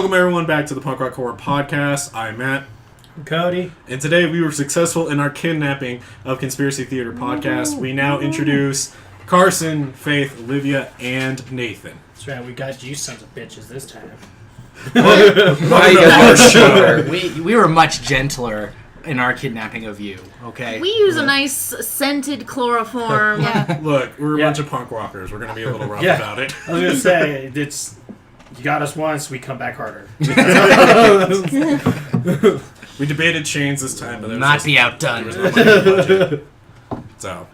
Welcome everyone back to the Punk Rock Horror Podcast. I'm Matt. I'm Cody. And today we were successful in our kidnapping of Conspiracy Theater Podcast. We now introduce Carson, Faith, Olivia, and Nathan. That's right, we got you sons of bitches this time. We were much gentler in our kidnapping of you, okay? We use a nice scented chloroform. Yeah. Look, we're a bunch of punk rockers. We're going to be a little rough about it. I was going to say, it's you got us once, we come back harder. We debated chains this time, but not be outdone. There was no budget. So,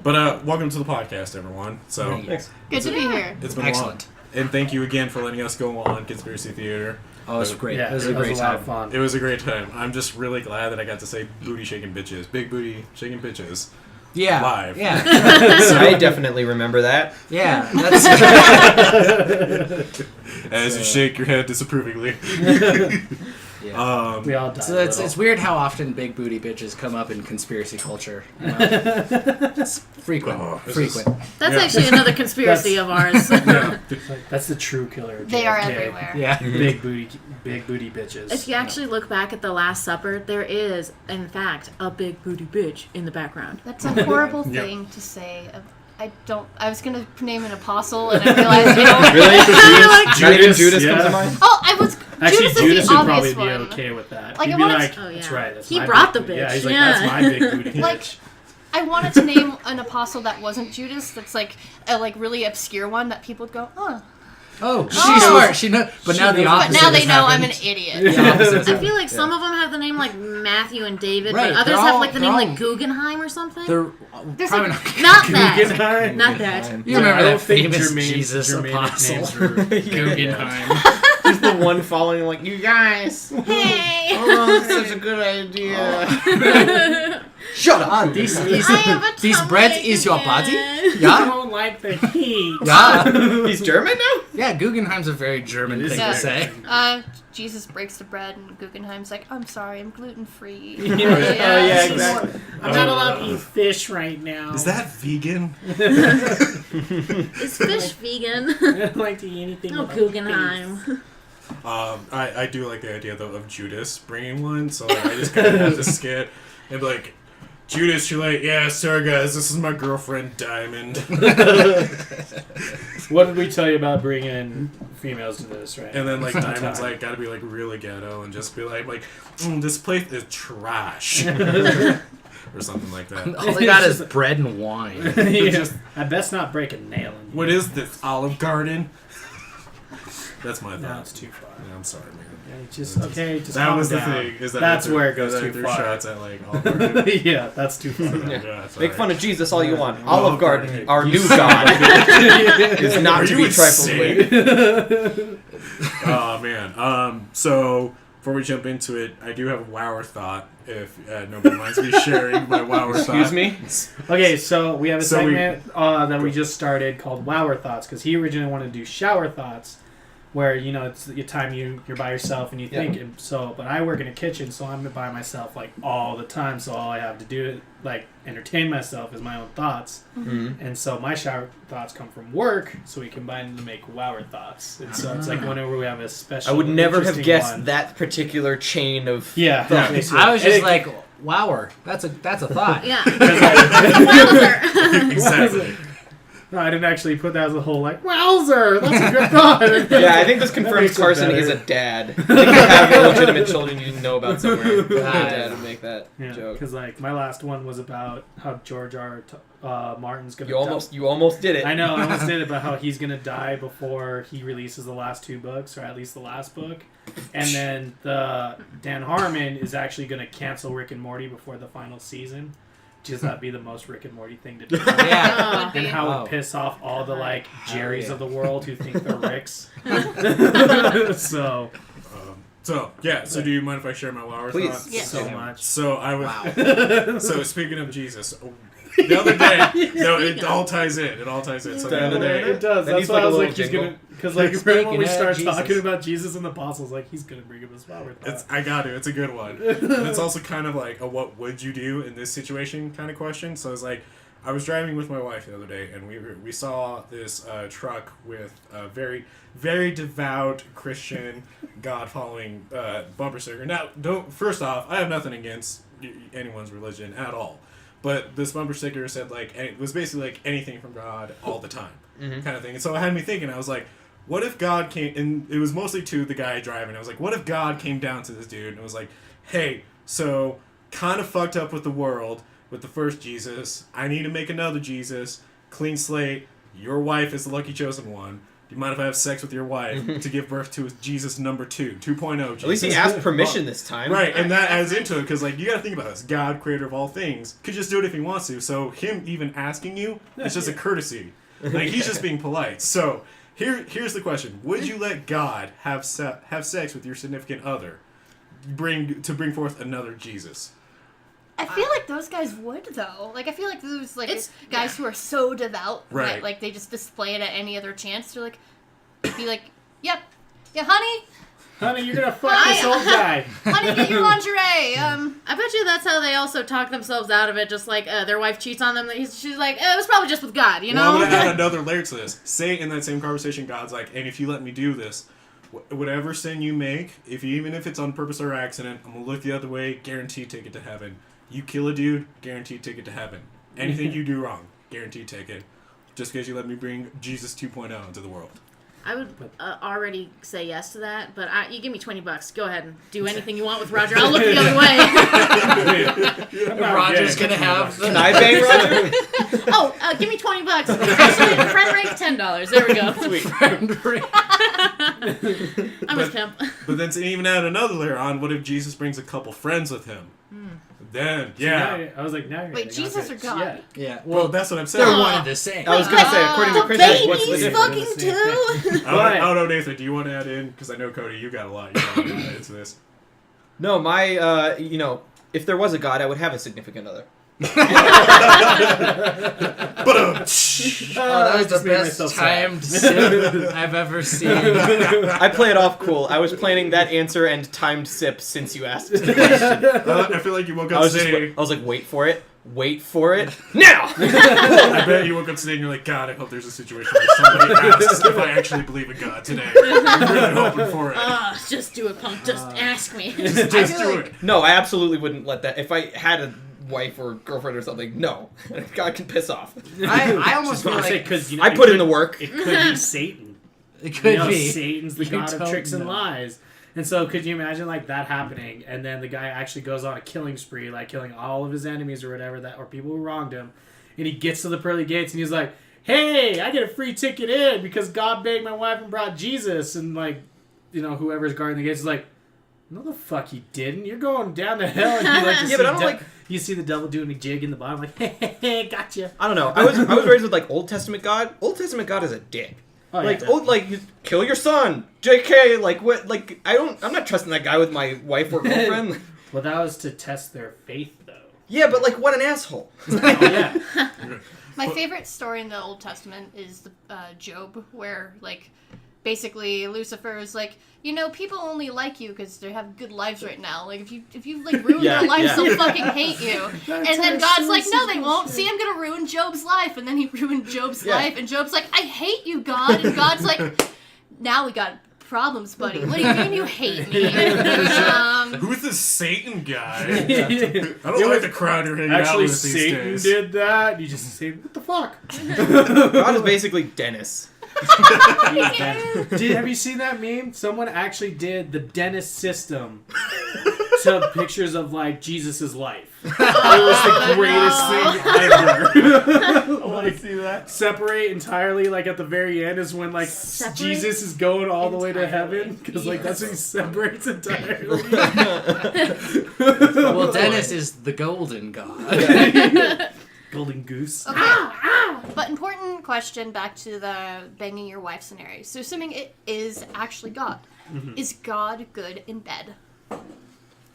but welcome to the podcast, everyone. So, Good to be here. it's been Excellent. long. And thank you again for letting us go on Conspiracy Theater. Oh, it was great. Yeah, it was a great lot time. of fun. It was a great time. I'm just really glad that I got to say booty shaking bitches. Big booty shaking bitches. Yeah. Live. Yeah. I definitely remember that. Yeah. That's As you shake your head disapprovingly. yeah. We all died. So it's weird how often big booty bitches come up in conspiracy culture. You know? It's frequent. Frequent. That's actually another conspiracy of ours. That's the true killer. of They are JFK. everywhere. Yeah. Big booty bitches. If you actually look back at The Last Supper, there is, in fact, a big booty bitch in the background. That's a horrible thing to say. I was gonna name an apostle, and I realized I don't. Really? Not even Judas, Judas yeah. comes to mind? Oh, I was. Actually, Judas Judas is the would obvious probably be one. okay with that. Like, He'd I be wanted like, to- Oh, yeah. that's right. That's He my brought big the booty. bitch, Yeah, he's like, yeah. that's my big booty Like, bitch. I wanted to name an apostle that wasn't Judas. That's like a really obscure one that people would go, oh. Oh, she's smart. She knows. But now the knows. opposite But now they has know I'm happened. an idiot. The opposite has I happened. feel like some of them have the name like Matthew and David, Right, but others they're have all- like the they're name all- like Guggenheim or something. They're There's probably like- not. Not that. Guggenheim? Not that. You remember I don't that think famous Germanic- Jesus Germanic apostle? names are- Guggenheim. He's the one following, like, you guys. Hey! Oh, that's such a good idea. Shut up. These I have a these tummy bread ache is your again. body? I Yeah? don't like the heat. Yeah. He's German now? Yeah, Guggenheim's a very German It is thing Yeah. to say. Jesus breaks the bread, and Guggenheim's like, I'm sorry, I'm gluten free. Yeah, exactly. I'm not Oh. allowed to eat fish right now. Is that vegan? Is fish vegan? I don't like to eat anything. Oh, without Guggenheim. I do like the idea though of Judas bringing one, so like, I just kind of have this skit and be like, Judas, you're like, yeah, sorry guys, this is my girlfriend Diamond, What did we tell you about bringing females to this, right? and then like It's not Diamond's time. like gotta be like really ghetto and just be like, this place is trash, or something like that. All they got is bread and wine. Yeah. I best not break a nail in you. What is this, Olive Garden? That's my No, thought. it's too far. Yeah, I'm sorry, man. Yeah, just That calm was the down. thing. Is that That's I threw- where it goes is that I too threw far. shots at like Olive Garden. Yeah, that's too far. Yeah, Make fun of Jesus all you want. Yeah. Olive Garden, our new God, is not Are to you be trifled insane? with. Oh man. So before we jump into it, I do have a wower thought. If nobody minds me sharing my wower thought. Excuse me? Okay, so we have a So we- segment that we just started called Wower Thoughts, because he originally wanted to do Shower Thoughts, where, you know, it's your time you're by yourself and you Yeah. think. And so, but I work in a kitchen, so I'm by myself like all the time. So all I have to do, like, entertain myself is my own thoughts. Mhm. And so my shower thoughts come from work, so we combine them to make Wower Thoughts. And so it's like whenever we have a special. I would never have interesting guessed one. that particular chain of Yeah, thought. basically. I was just And like, wower. That's a thought. Yeah. it- Exactly. No, I didn't actually put that as a whole, like, wowzer, that's a good thought. Yeah, I think this That confirms makes it Carson better. is a dad. I think you have illegitimate children you didn't know about somewhere. My dad would make that Yeah, joke. because like my last one was about how George Martin's gonna. You almost did it. I know, I almost did it, but how he's gonna die before he releases the last two books, or at least the last book, and then Dan Harmon is actually gonna cancel Rick and Morty before the final season. Just that'd be the most Rick and Morty thing to do. Yeah. And how it Wow. would piss off all the like Jerrys yeah. of the world who think they're Ricks. So So do you mind if I share my wower Please. thoughts? Yeah. so much. So I was. Wow. So speaking of Jesus, the other day, no, it all ties in. It all ties in. So the other day, It does. That That's needs why like I a was little like, he's jingle. gonna, because like right when we Speaking start of talking Jesus. about Jesus and the apostles, like he's gonna bring up his flower. I got to. It's a good one. And it's also kind of like a what would you do in this situation kind of question. So it's like, I was driving with my wife the other day, and we saw this truck with a very, very devout Christian, God-following bumper sticker. Now, first off, I have nothing against anyone's religion at all, but this bumper sticker said it was basically like anything from God all the time, kind of thing. And so it had me thinking. I was like, what if God came? And it was mostly to the guy driving. I was like, what if God came down to this dude and was like, hey, so kind of fucked up with the world. With the first Jesus, I need to make another Jesus, clean slate, your wife is the lucky chosen one. Do you mind if I have sex with your wife to give birth to Jesus number 2, 2.0 Jesus? At least he asked permission this time. Right, and that adds into it, because you gotta think about this. God, creator of all things, could just do it if he wants to, so him even asking you, it's just a courtesy. He's just being polite. So, here's the question. Would you let God have sex with your significant other to bring forth another Jesus? I feel like those guys would, though. I feel like those guys who are so devout right. that they just display it at any other chance. They're be like, yep, yeah, honey, you're gonna fuck this old guy. Honey, get your lingerie. I bet you that's how they also talk themselves out of it. Just like their wife cheats on them, she's like, it was probably just with God, you know. Well, I'm gonna add another layer to this. Say in that same conversation, God's like, and if you let me do this, whatever sin you make, even if it's on purpose or accident, I'm gonna look the other way. Guaranteed ticket to heaven. You kill a dude, guaranteed ticket to heaven. Anything you do wrong, guaranteed ticket. Just because you let me bring Jesus 2.0 into the world. I would already say yes to that, but you give me $20. Go ahead and do anything you want with Roger. I'll look the other way. Roger's gonna have the... Can I bang Roger? Give me $20. Actually, friend rate $10. There we go. Sweet. friend rate. I'm a pimp. But then to even add another layer on, what if Jesus brings a couple friends with him? Then, yeah. I was like, now you're Wait, Jesus or God? Yeah. Well, that's what I'm saying. They're one and the same. I was gonna say, according to Christians, what's the baby's difference? fucking too. I don't know, Nathan. Do you want to add in? Because I know, Cody, you got a lot. You want to add into this. No, my, if there was a God, I would have a significant other. That was the best timed sip I've ever seen. I play it off cool. I was planning that answer and timed sip since you asked the question. I feel like you woke up I was today. like, wait for it, now! I bet you woke up today and you're like, God, I hope there's a situation where somebody asks if I actually believe in God today. I'm really hoping for it. Just do it, punk. Just ask me. Just do it. No, I absolutely wouldn't let that. If I had a wife or girlfriend or something, no. God can piss off. I almost feel like... Because I put in the work. It could be Satan. It could be. Satan's the You god of don't tricks and know. lies. And so could you imagine that happening, and then the guy actually goes on a killing spree, killing all of his enemies or whatever, or people who wronged him, and he gets to the pearly gates and he's like, hey, I get a free ticket in because God begged my wife and brought Jesus, and whoever's guarding the gates is like, no the fuck he didn't, you're going down to hell. And you but I don't you see the devil doing a jig in the bottom, like, hey, gotcha. I don't know. I was raised with Old Testament God. Old Testament God is a dick. Oh, yeah, you kill your son, JK. I'm not trusting that guy with my wife or girlfriend. Well, that was to test their faith, though. Yeah, but what an asshole. Oh, yeah. My favorite story in the Old Testament is the Job, where basically Lucifer is like, people only like you because they have good lives right now. If you ruin their lives, they'll fucking hate you. And then God's like, no, they won't. See, I'm gonna ruin Job's life. And then he ruined Job's life, and Job's like, I hate you, God. And God's like, now we got problems, buddy. What do you mean you hate me? Who's this Satan guy? I don't like the crowd you're hanging out with these Satan days. did that. You just say, what the fuck? God is basically Dennis. Have you seen that meme? Someone actually did the Dennis system to pictures of Jesus' life. It was the greatest thing ever. I want to see that. Separate entirely, at the very end is when Separate Jesus is going all the way to heaven, because that's when he separates entirely. Well, Dennis is the golden god. Golden goose. Okay. But important question back to the banging your wife scenario. So assuming it is actually God, is God good in bed?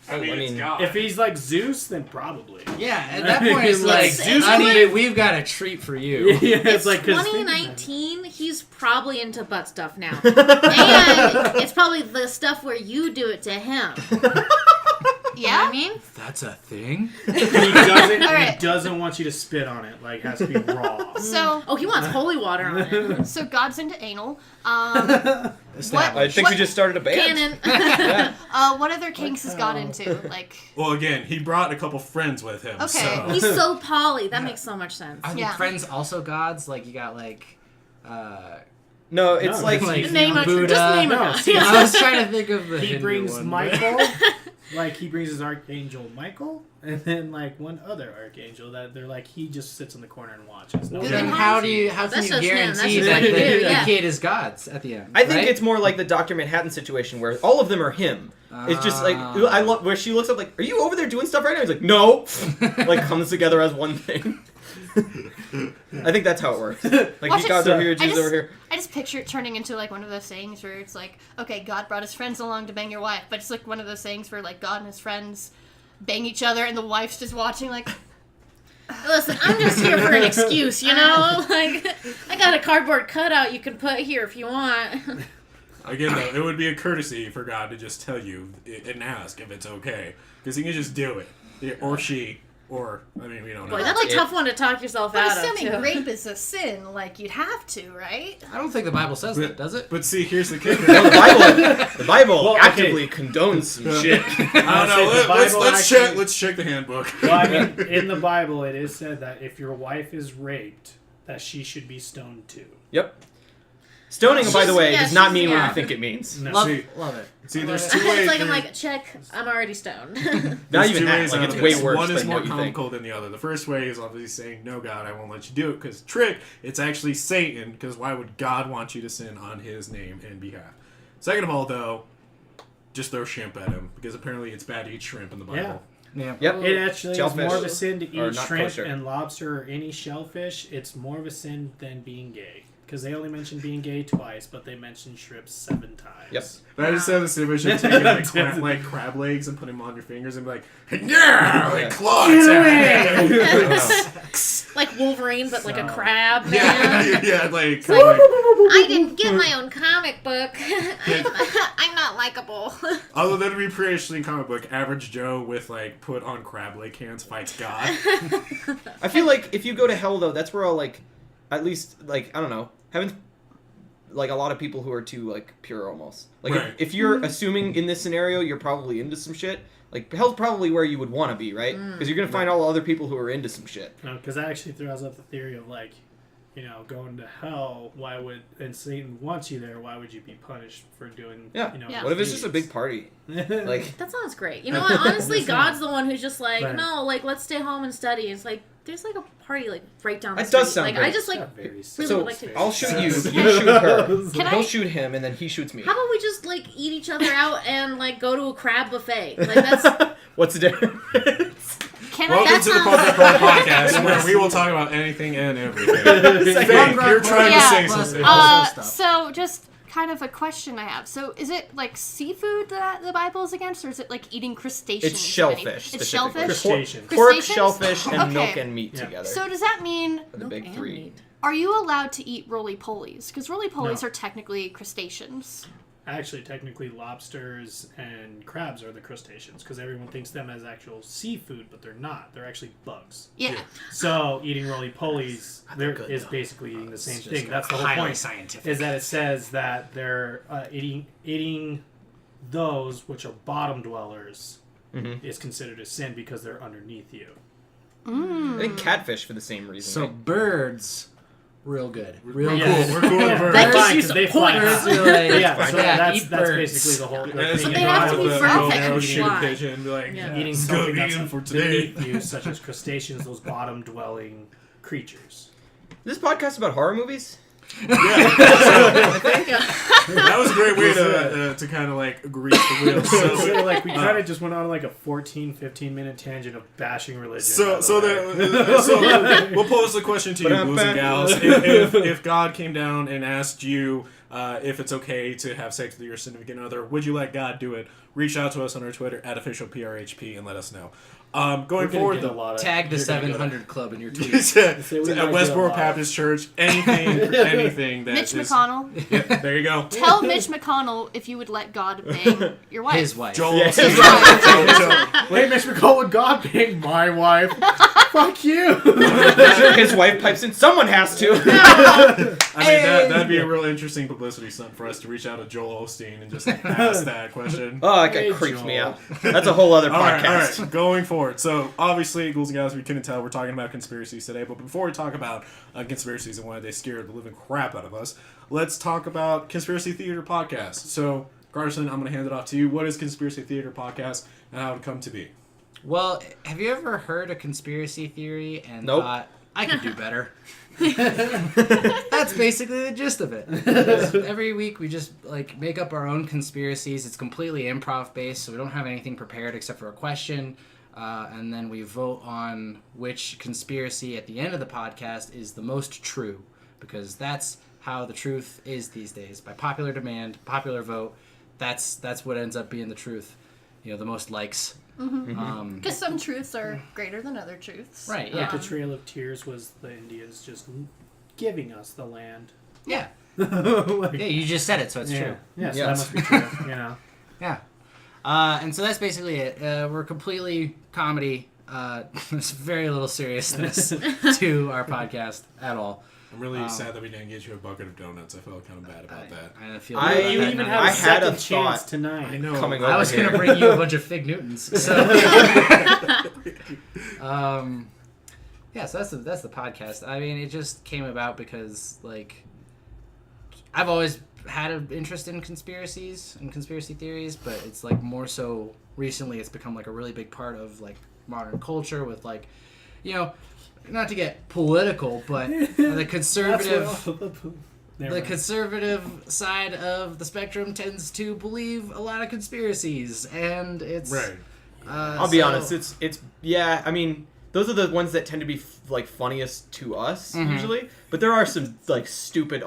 I mean, it's God. If he's Zeus, then probably. Yeah, at that point it's Zeus honey, we've got a treat for you. Yeah, It's 2019. He's probably into butt stuff now, and it's probably the stuff where you do it to him. You know what I mean? That's a thing? He doesn't want you to spit on it. Like, it has to be raw. So, Oh, he wants holy water on it. so God's into anal. I think we just started a band. Canon. What other kinks has God into? Like, Well, again, he brought a couple friends with him. Okay. So. He's so poly. That makes so much sense. Are Yeah. friends also gods? Like, you got, No, it's No, like, like Name a, Buddha. just name a No, god. see, I was trying to think of the He Hindu brings one, Michael, like he brings his archangel Michael, and then like one other archangel that they're like he just sits in the corner and watches. No, But Then then how how can That's you just him. That's guarantee just that what he do, the yeah. kid is gods at the end? I think right? it's more like the Dr. Manhattan situation where all of them are him. It's just like I love where she looks up like, "Are you over there doing stuff right now?" He's like, "No," like comes together as one thing. I think that's how it works. Like Watch these it. gods over here, Jesus over here. I just picture it turning into like one of those sayings where it's like, okay, God brought his friends along to bang your wife, but it's like one of those sayings where like God and his friends bang each other, and the wife's just watching like. Listen, I'm just here for an excuse, you know? Like, I got a cardboard cutout you can put here if you want. Again, though, it would be a courtesy for God to just tell you and ask if it's okay. Because he can just do it. Yeah, or she. Or, I mean, we don't know. Boy, that's a tough one to talk yourself But out of, assuming too. rape is a sin, like you'd have to, right? I don't think the Bible says that, does it? But see, here's the kicker. No, the Bible Well, okay. actively condones some shit. I don't know. The Bible Let's actually- check. Let's check the handbook. Well, I mean, in the Bible, it is said that if your wife is raped, that she should be stoned too. Yep. Stoning, by the She's- way, yeah, does not she's- mean what yeah. you think it means. No. Love, See- love it. See, I there's love two it. ways. It's like, I'm there- like, check, I'm already stoned. Not There's even two that. ways Like out it's of way this. worse One is than more what you think. comical than the other. The first way is obviously saying, "No, God, I won't let you do it." Because trick, it's actually Satan. Because why would God want you to sin on His name and behalf? Second of all, though, just throw shrimp at him because apparently it's bad to eat shrimp in the Bible. Yeah. Yep. It actually Shellfish. is more of a sin to Or eat not shrimp kosher. and lobster or any shellfish. It's more of a sin than being gay. Because they only mentioned being gay twice, but they mentioned shrimp 7 times. Yep. But I just have this image of taking like crab legs and putting them on your fingers and be like, yeah, like claws. Like Wolverine, but like a So- crab, man. Yeah, like, I didn't get my own comic book. I'm not likable. although that would be pretty interesting comic book. Average Joe with like put on crab leg hands fights God. I feel like if you go to hell, though, that's where all, like, at least, like, I don't know, having, like, a lot of people who are too, like, pure almost. Like, Right. if you're assuming in this scenario you're probably into some shit, like, hell's probably where you would want to be, right? Because you're going to find all other people who are into some shit. Because that actually throws up the theory of like, you know, going to hell. Why would and Satan wants you there? Why would you be punished for doing? Yeah. You know, Yeah. What if it's just a big party? Like, That sounds great. You know what? Honestly, Listen. God's the one who's just like, Right. no, like, let's stay home and study. It's like, there's like a party like right down the That street. does sound like, great. I just like, Not very really so would like to. I'll shoot you, you Obsessed. shoot her. Can He'll I? shoot him, and then he shoots me. How about we just like eat each other out and like go to a crab buffet? Like that's What's the difference? Can Welcome I? to the sounds- Punk Rock Podcast, where we will talk about anything and everything. Faye, you're trying to Yeah. say Plus, something. also stuff. So just kind of a question I have. So is it like seafood that the Bible is against, or is it like eating crustaceans? It's shellfish. It's specifically. shellfish. Crustaceans. Pork, Crustaceans? shellfish, and Okay. milk and meat Yeah. together. So does that mean are the milk big and three. meat. are you allowed to eat roly-polies? Because roly-polies No. are technically crustaceans. Actually, technically, lobsters and crabs are the crustaceans because everyone thinks them as actual seafood, but they're not. They're actually bugs. Yeah. So eating roly-polies there good, is though. basically eating the same It's thing. just That's the whole highly point. scientific. Is that it says that they're eating those which are bottom dwellers Mhm. is considered a sin because they're underneath you. I think catfish for the same reason. So right? birds, real good. Real Yeah. cool. We're cool with birds. That gives Fine, you 'cause some they fly points. high. Birds are like, Yeah, so yeah, that's eat that's birds. basically the whole. Yeah, thing. they have to be with the birds bow and that arrow, can shoot a fly. pigeon, and be like, Yeah. Eating let's go something that's vegan for today. beneath you, such as crustaceans, those bottom-dwelling creatures. Is this podcast about horror movies? Yeah. That was a great way to kind of like grease the wheels. So, So, like we kind of just went on like a 15 minute tangent of bashing religion. by the so way. we'll pose the question to you, boys and gals. If God came down and asked you, if it's okay to have sex with your significant other. Would you let God do it? Reach out to us on our Twitter at officialprhp and let us know. Going forward, though, tag the you're gonna 700 Club in your tweets. at Westboro Baptist Church, anything that Mitch is- McConnell. Yep, there you go. Tell Mitch McConnell if you would let God bang your wife. His wife. Joel. Yeah. Wait, Mitch McCall would God being my wife? Fuck you. His wife pipes in. Someone has to. I mean, that'd be a really interesting publicity stunt for us to reach out to Joel Osteen and just ask that question. Oh, that guy Hey, creeps me Joel. out. That's a whole other All podcast. right, going forward. So, obviously, Ghouls and Gals, we couldn't tell, we're talking about conspiracies today. But before we talk about conspiracies and why they scared the living crap out of us, let's talk about Conspiracy Theater Podcast. So, Carson, I'm going to hand it off to you. What is Conspiracy Theater Podcast and how it come to be? Well, have you ever heard a conspiracy theory and Nope. thought, I could do better? That's basically the gist of it. Every week we just make up our own conspiracies. It's completely improv based, so we don't have anything prepared except for a question. And then we vote on which conspiracy at the end of the podcast is the most true, because that's how the truth is these days. By popular demand, popular vote, that's what ends up being the truth. You know, the most likes. Because some truths are greater than other truths. Right, Like yeah. the Trail of Tears was the Indians just giving us the land. Yeah. Like, Yeah, you just said it, so it's yeah. true. Yeah, so Yes. that must be true. You know. Yeah. And so that's basically it. We're completely comedy. There's very little seriousness to our podcast at all. I'm really sad that we didn't get you a bucket of donuts. I felt kind of bad about that. I feel I- bad You about even that have now. a I had a second chance thought tonight. I know. Coming I over was here. gonna bring you a bunch of Fig Newtons. So, yeah. So that's the podcast. I mean, it just came about because I've always had an interest in conspiracies and conspiracy theories, but it's more so recently. It's become a really big part of modern culture with not to get political, but the conservative. The conservative side of the spectrum tends to believe a lot of conspiracies, and it's Right. I'll be honest. It's yeah. I mean, those are the ones that tend to be funniest to us usually. But there are some stupid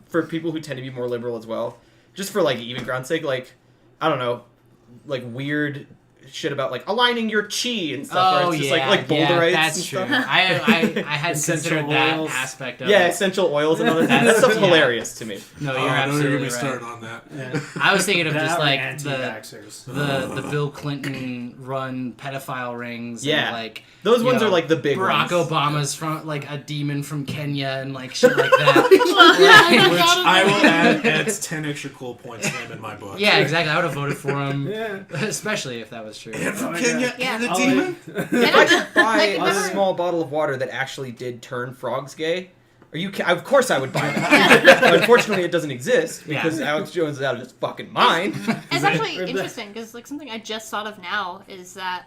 for people who tend to be more liberal as well. Just for even ground's sake, I don't know, weird shit about aligning your chi and stuff. Where it's just boulderites that's and true. stuff. I hadn't Essential considered that oils. aspect of Yeah, it. essential oils and other things. That stuff's Yeah. hilarious to me. No, Oh, you're don't even absolutely get me right. started on that. Yeah. I was thinking of That just or the anti-vaxxers. the Bill Clinton run pedophile rings. Yeah. And, Those ones you know, are the big Barack ones. Obama's from a demon from Kenya and shit like that. Which I will add adds 10 extra cool points to him in my book. Yeah, exactly. I would have voted for him, Yeah. especially if that was true. And from Oh, Kenya yeah. and a Oh, demon? If I could buy Like, a remember- small bottle of water that actually did turn frogs gay, of course I would buy that. Unfortunately, it doesn't exist because Alex Jones is out of his fucking mind. It's actually interesting because something I just thought of now is that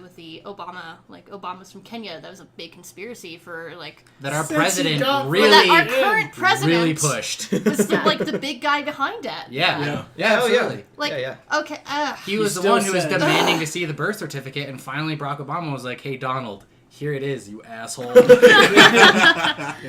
with the Obama's from Kenya, that was a big conspiracy for That our Sexy president dog. really, that our current president really pushed. was the big guy behind it. Yeah, Yeah. Hell yeah. absolutely. Yeah. Okay, He was the still one who was said- demanding to see the birth certificate, and finally Barack Obama was like, "Hey, Donald, here it is, you asshole."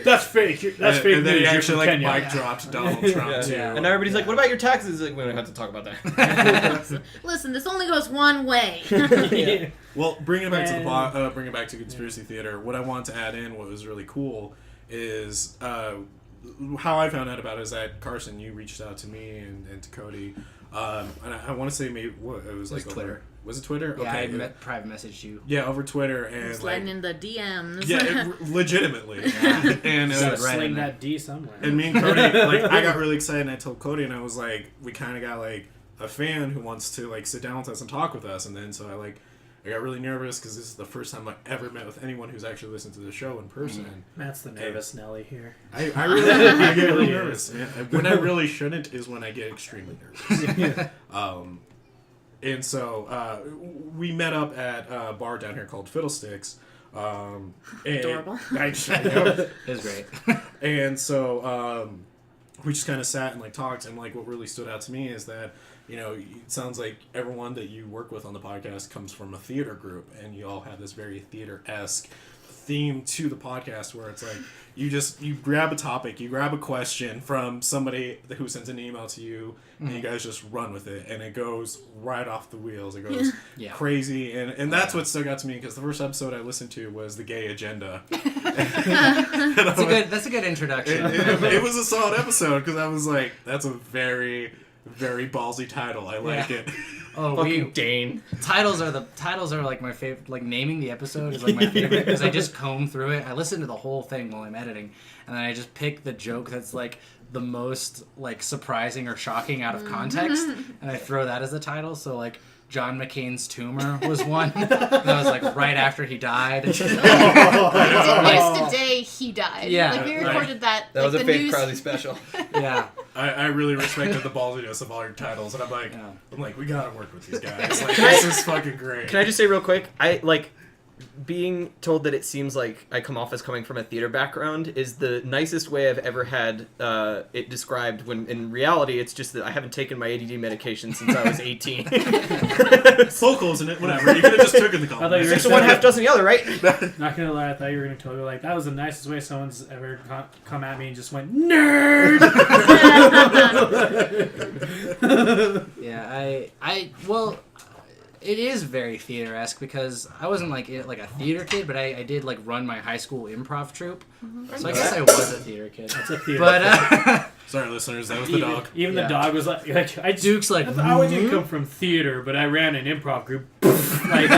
That's fake. That's fake And then news. he You're actually from Kenya. mic dropped Donald Trump Yeah. too. Yeah. And everybody's like, what about your taxes? We don't have to talk about that. Listen, this only goes one way. Yeah. Well, bringing it back to the And- bring it back to conspiracy theater. What I want to add in, what was really cool, is how I found out about it is that Carson, you reached out to me and to Cody, and I want to say maybe it was was Twitter. Over, was it Twitter? Yeah, Okay, I private messaged you. yeah, over Twitter and Sliding in the DMs. yeah, legitimately, Yeah. and Said it right Sling in there. that D somewhere. And me and Cody, I got really excited, and I told Cody, and I was like, we kind of got a fan who wants to sit down with us and talk with us, and then so I got really nervous because this is the first time I've ever met with anyone who's actually listened to the show in person. Matt's the nervous Nelly here. I really I get really nervous. Yeah, when I really shouldn't is when I get extremely nervous. And so we met up at a bar down here called Fiddlesticks. And Adorable. I know. It was great. And so we just kind of sat and talked, and what really stood out to me is that it sounds like everyone that you work with on the podcast comes from a theater group, and you all have this very theater-esque theme to the podcast where it's like you grab a topic, you grab a question from somebody who sends an email to you, and you guys just run with it, and it goes right off the wheels. It goes crazy, and that's what stuck out to me because the first episode I listened to was the gay agenda. That's a good introduction. It was a solid episode because I was like, that's a very, very ballsy title. I like it. Oh, Fucking Dane. Titles are like my favorite. Like naming the episode is like my favorite because I just comb through it. I listen to the whole thing while I'm editing, and then I just pick the joke that's like the most like surprising or shocking out of context, and I throw that as the title. So like John McCain's tumor was one. That was like right after he died. Yesterday he died. Yeah, like we recorded that. That like, was a the fake news... Crowley special. Yeah. I really respected the ballsiness of all your titles, and I'm like, we gotta work with these guys. Like, Can I- this is fucking great. Can I just say real quick? I like being told that it seems like I come off as coming from a theater background is the nicest way I've ever had it described, when in reality it's just that I haven't taken my ADD medication since I was 18. Focal, isn't it? Whatever. You could have just taken the I thought compliment. you were 6 of one, half dozen the other, right? Not gonna lie, I thought you were gonna tell me like that was the nicest way someone's ever come at me and just went nerd. Yeah, well, it is very theater-esque because I wasn't like a theater kid, but I did like run my high school improv troupe, so I guess I was a theater kid. That's a theater. But Sorry, listeners, that was the dog. Even the dog was like I Duke's like, I didn't come from theater, but I ran an improv group. Like,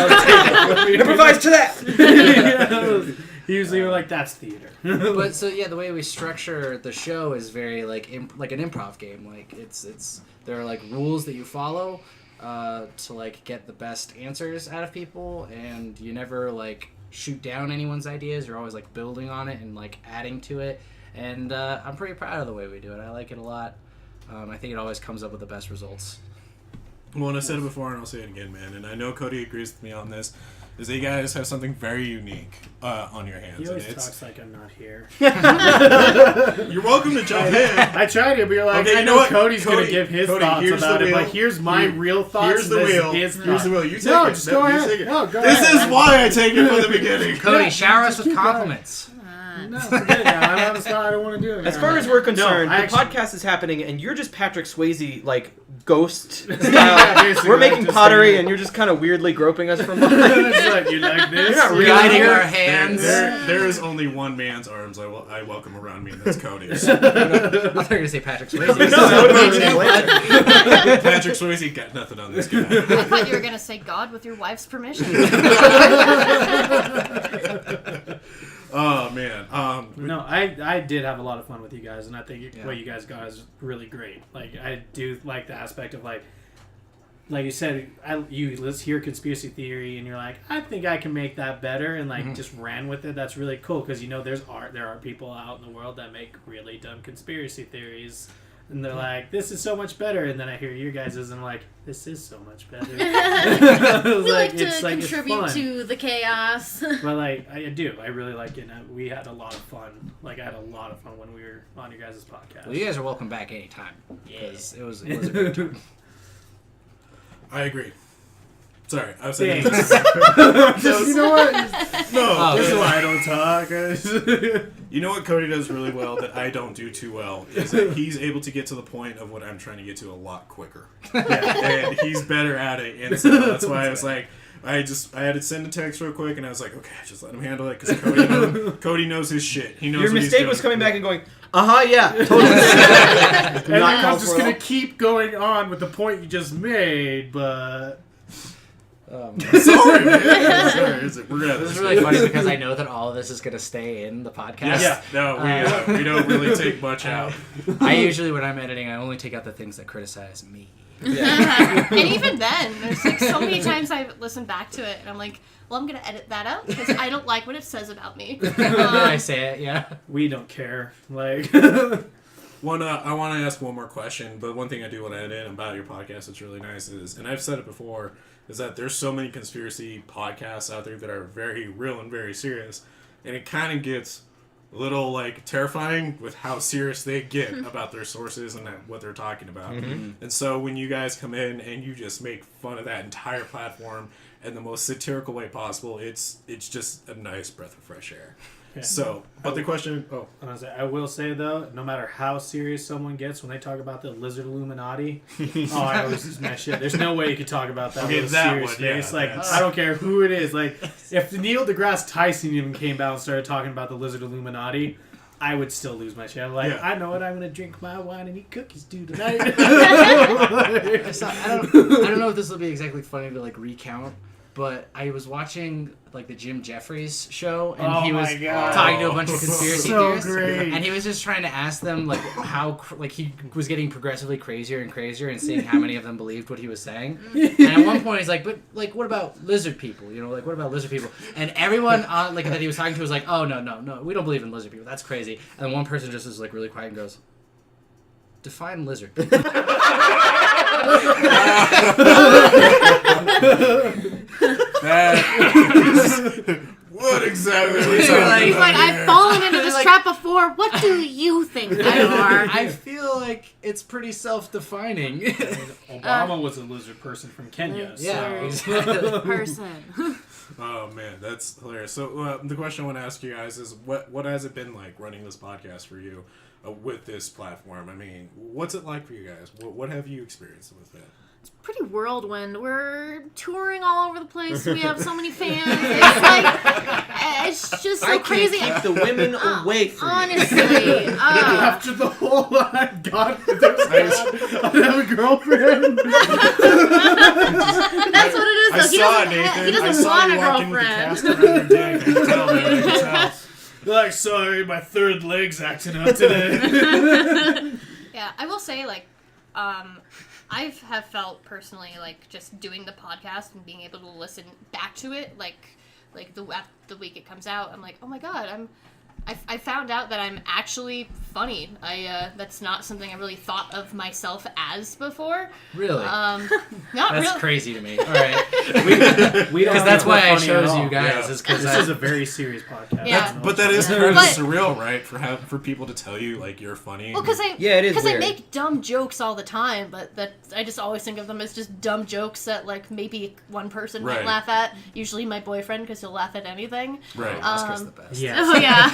Improvise to that! Usually we're like, that's theater. But so yeah, the way we structure the show is very like like an improv game. Like it's there are like rules that you follow to like get the best answers out of people, and you never like shoot down anyone's ideas. You're always like building on it and like adding to it. And I'm pretty proud of the way we do it. I like it a lot. I think it always comes up with the best results. Well, and I said it before, and I'll say it again, man. And I know Cody agrees with me on this. Is that you guys have something very unique on your hands. He always and talks like I'm not here. You're welcome to jump in. I tried to be like, Okay, I you know know what? Cody's going Cody, to give his Cody, thoughts here's about the it, but wheel. here's my real thoughts. Here's the and this is wheel. his Here's thoughts. the wheel. You take No, it. just go You ahead. take it. No, go This ahead. is why I take it from the beginning. Cody, shower us just with keep going. compliments. No, forget it now. I'm on the spot. I don't want to do it. As now. far as we're concerned, No, I the actually- podcast is happening, and you're just Patrick Swayze, like, ghost Yeah, style. basically, We're like, making just pottery, saying- and you're just kind of weirdly groping us from behind. It's like, you like this? You're not really Guiding here. our hands. There is only one man's arms I welcome around me, and that's Cody's. I thought you were gonna say Patrick Swayze. No, that would've been Patrick Swayze got nothing on this guy. I thought you were gonna say God with your wife's permission. Oh man. No, I did have a lot of fun with you guys, and I think Yeah. what you guys got is really great. Like, I do like the aspect of like you said, let's hear conspiracy theory, and you're like, I think I can make that better, and like just ran with it. That's really cool because there are people out in the world that make really dumb conspiracy theories. And they're like, this is so much better. And then I hear you guys and I'm like, this is so much better. We like to it's contribute fun. to the chaos. But like, I do. I really like it. And we had a lot of fun. Like, I had a lot of fun when we were on your guys' podcast. Well, you guys are welcome back anytime because it was a great time. I agree. Sorry, I was saying. Thanks. You know what? No, This is okay. why I don't talk. you know what Cody does really well that I don't do too well is that he's able to get to the point of what I'm trying to get to a lot quicker. And he's better at it, and so that's why I was like, I had to send a text real quick, and I was like, okay, just let him handle it because Cody knows his shit. He knows Your what mistake he's was doing. coming back and going, yeah, totally. And then Not I'm called just for going all. to keep going on with the point you just made, but... Sorry, man. Sorry, we're gonna have This is really funny because I know that all of this is going to to in the podcast. Yeah, no, we don't really take much out. I usually, when I'm editing, I only take out the things that criticize me. And even then, there's like so many times I listen back to it and I'm like, well, I'm gonna edit that out because I don't like what it says about me. I say it, yeah. We don't care. Like... I want to ask one more question, but one thing I do want to add in about your podcast that's really nice is, and I've said it before, is that there's so many conspiracy podcasts out there that are very real and very serious, and it kind of gets a little like terrifying with how serious they get about their sources and what they're talking about. And so when you guys come in and you just make fun of that entire platform in the most satirical way possible. It's just a nice breath of fresh air. Yeah. So, but the question... I will say, though, no matter how serious someone gets when they talk about the lizard Illuminati, I always lose my shit. There's no way you could talk about that with a serious face. Like, I don't care who it is. Like, if Neil deGrasse Tyson even came out and started talking about the lizard Illuminati, I would still lose my shit. I'm like, I know what I'm going to drink my wine and eat cookies tonight. I don't know if this will be exactly funny to, like, recount, but I was watching, like, the Jim Jeffries show, and he was talking to a bunch of conspiracy theorists, and he was just trying to ask them, like, how, like, he was getting progressively crazier and crazier and seeing how many of them believed what he was saying. And at one point, he's like, but, like, what about lizard people? You know, like, what about lizard people? And everyone, like, that he was talking to was like, oh, no, we don't believe in lizard people. That's crazy. And then one person just is, like, really quiet and goes, define lizard people. What exactly? He's like, I've fallen into this trap before. What do you think they are? I feel like it's pretty self-defining. Obama was a lizard person from Kenya. Yeah, person. Oh man, that's hilarious. So the question I want to ask you guys is, what has it been like running this podcast for you with this platform? I mean, what's it like for you guys? What have you experienced with it? It's pretty whirlwind. We're touring all over the place. We have so many fans. It's like, it's just so crazy. Keep the women away from honestly. After the whole I got I have a girlfriend. That's what it is. I saw it, Nathan. He doesn't want a girlfriend. I can tell, man. I can tell. Like, sorry, my third leg's acting up today. Yeah, I will say, like, I have felt personally, like, just doing the podcast and being able to listen back to it, like the week it comes out, I'm like, oh my god, I found out that I'm actually funny. That's not something I really thought of myself as before. Really? Not That's really. crazy to me. All right. We don't Because that's think we're why I funny chose at all. you guys. Yeah. Is because This is a very serious podcast. Yeah. But that is Yeah. kind of But- surreal, right? For people to tell you like you're funny. Well, because Yeah, it is I weird. make dumb jokes all the time, but that I just always think of them as just dumb jokes that, like, maybe one person Right. might laugh at. Usually my boyfriend, because he'll laugh at anything. Right. Oscar's the best. Yeah. Oh yeah.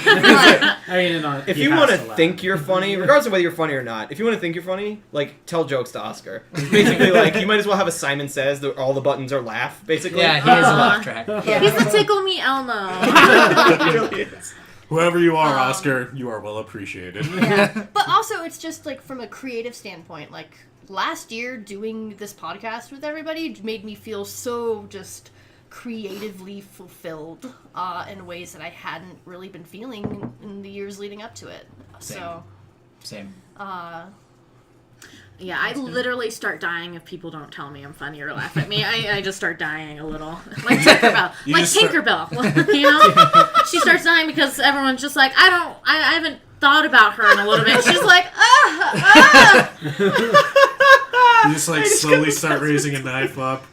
I mean, If you want to think you're funny, regardless of whether you're funny or not, if you want to think you're funny, like, tell jokes to Oscar. It's basically like, you might as well have a Simon Says that all the buttons are laugh, basically. Yeah, he is a laugh track. Yeah. He's the tickle me Elmo. It really is. Whoever you are, Oscar, you are well appreciated. Yeah. But also, it's just, like, from a creative standpoint, like, last year doing this podcast with everybody made me feel so just creatively fulfilled in ways that I hadn't really been feeling in the years leading up to it. Same. So, Same. Yeah, I literally start dying if people don't tell me I'm funny or laugh at me. I just start dying a little. Like Tinkerbell. You just start- Tinkerbell. You know? She starts dying because everyone's just like, I haven't thought about her in a little bit. She's like, You just like slowly start raising a knife up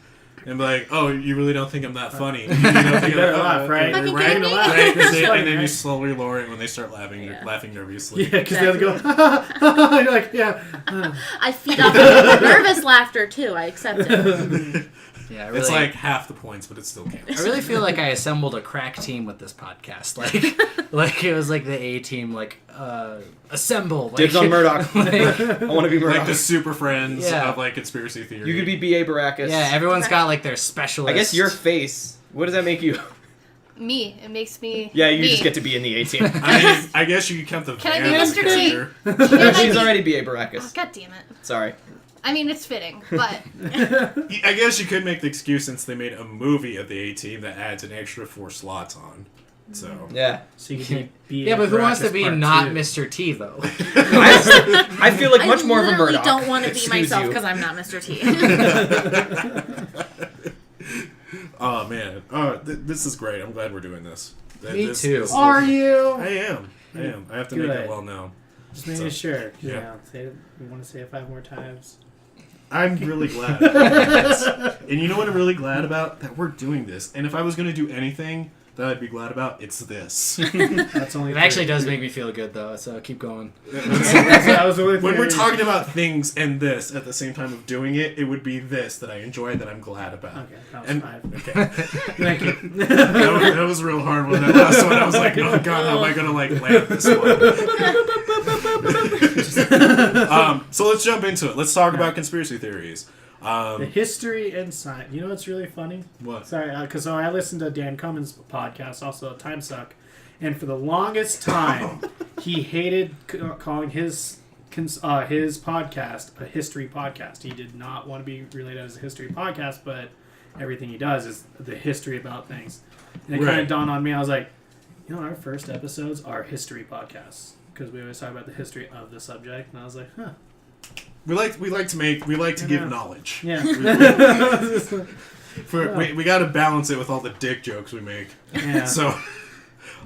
and be like, oh, you really don't think I'm that funny. You don't think You better laugh, right? Fucking Right, kidding me? right. It's funny, And then you right? slowly lower it when they start laughing nervously. Yeah, because they'll go, you're like, yeah. I feed off of nervous laughter too. I accept it. Yeah, really, It's like half the points, but it still I counts. really feel like I assembled a crack team with this podcast. Like it was like the A team, like assemble. Like, Dibs on Murdoch. like, I want to be Murdoch. Like the super friends Yeah. of like conspiracy theory. You could be B.A. Baracus. yeah, everyone's got like their specialist. I guess your face. What does that make you? me. It makes me. Yeah, you me. just get to be in the A team. I mean, I guess you could count the Can I van be as a Mr. T? character. No, she's already B.A. Oh, Baracus. God damn it. Sorry. I mean, it's fitting, but I guess you could make the excuse since they made a movie of the A Team that adds an extra 4 slots on. So Yeah. So you can be Yeah, but who wants to Baracus be Part not 2. Mr. T though? I feel like much more of a I literally Murdoch. don't want to be Excuse myself you. because I'm not Mr. T. Oh man, oh this is great. I'm glad we're doing this. Me too. Are you? I am. I have to make Good. that well known. Just making sure. Yeah. Yeah. Say it. You want to say it 5 more times? I'm really glad. And you know what I'm really glad about? That we're doing this. And if I was going to do anything, that I'd be glad about, it's this. That's only It actually does make me feel good though, so keep going. That was the only thing When I we're did. talking about things and this at the same time of doing it, it would be this that I enjoy, that I'm glad about. Okay, that was And 5. okay, Thank you. that was real hard one. That last one, I was like, oh god, how am I gonna like land this one? So let's jump into it. Let's talk about conspiracy theories. The history and science. You know what's really funny? What? Sorry, because I listened to Dan Cummins' podcast, also Time Suck, and for the longest time, he hated calling his podcast a history podcast. He did not want to be related as a history podcast, but everything he does is the history about things. And it kind of dawned on me. I was like, you know, our first episodes are history podcasts because we always talk about the history of the subject. And I was like, huh. We like to give knowledge. Yeah. We got to balance it with all the dick jokes we make. Yeah. So,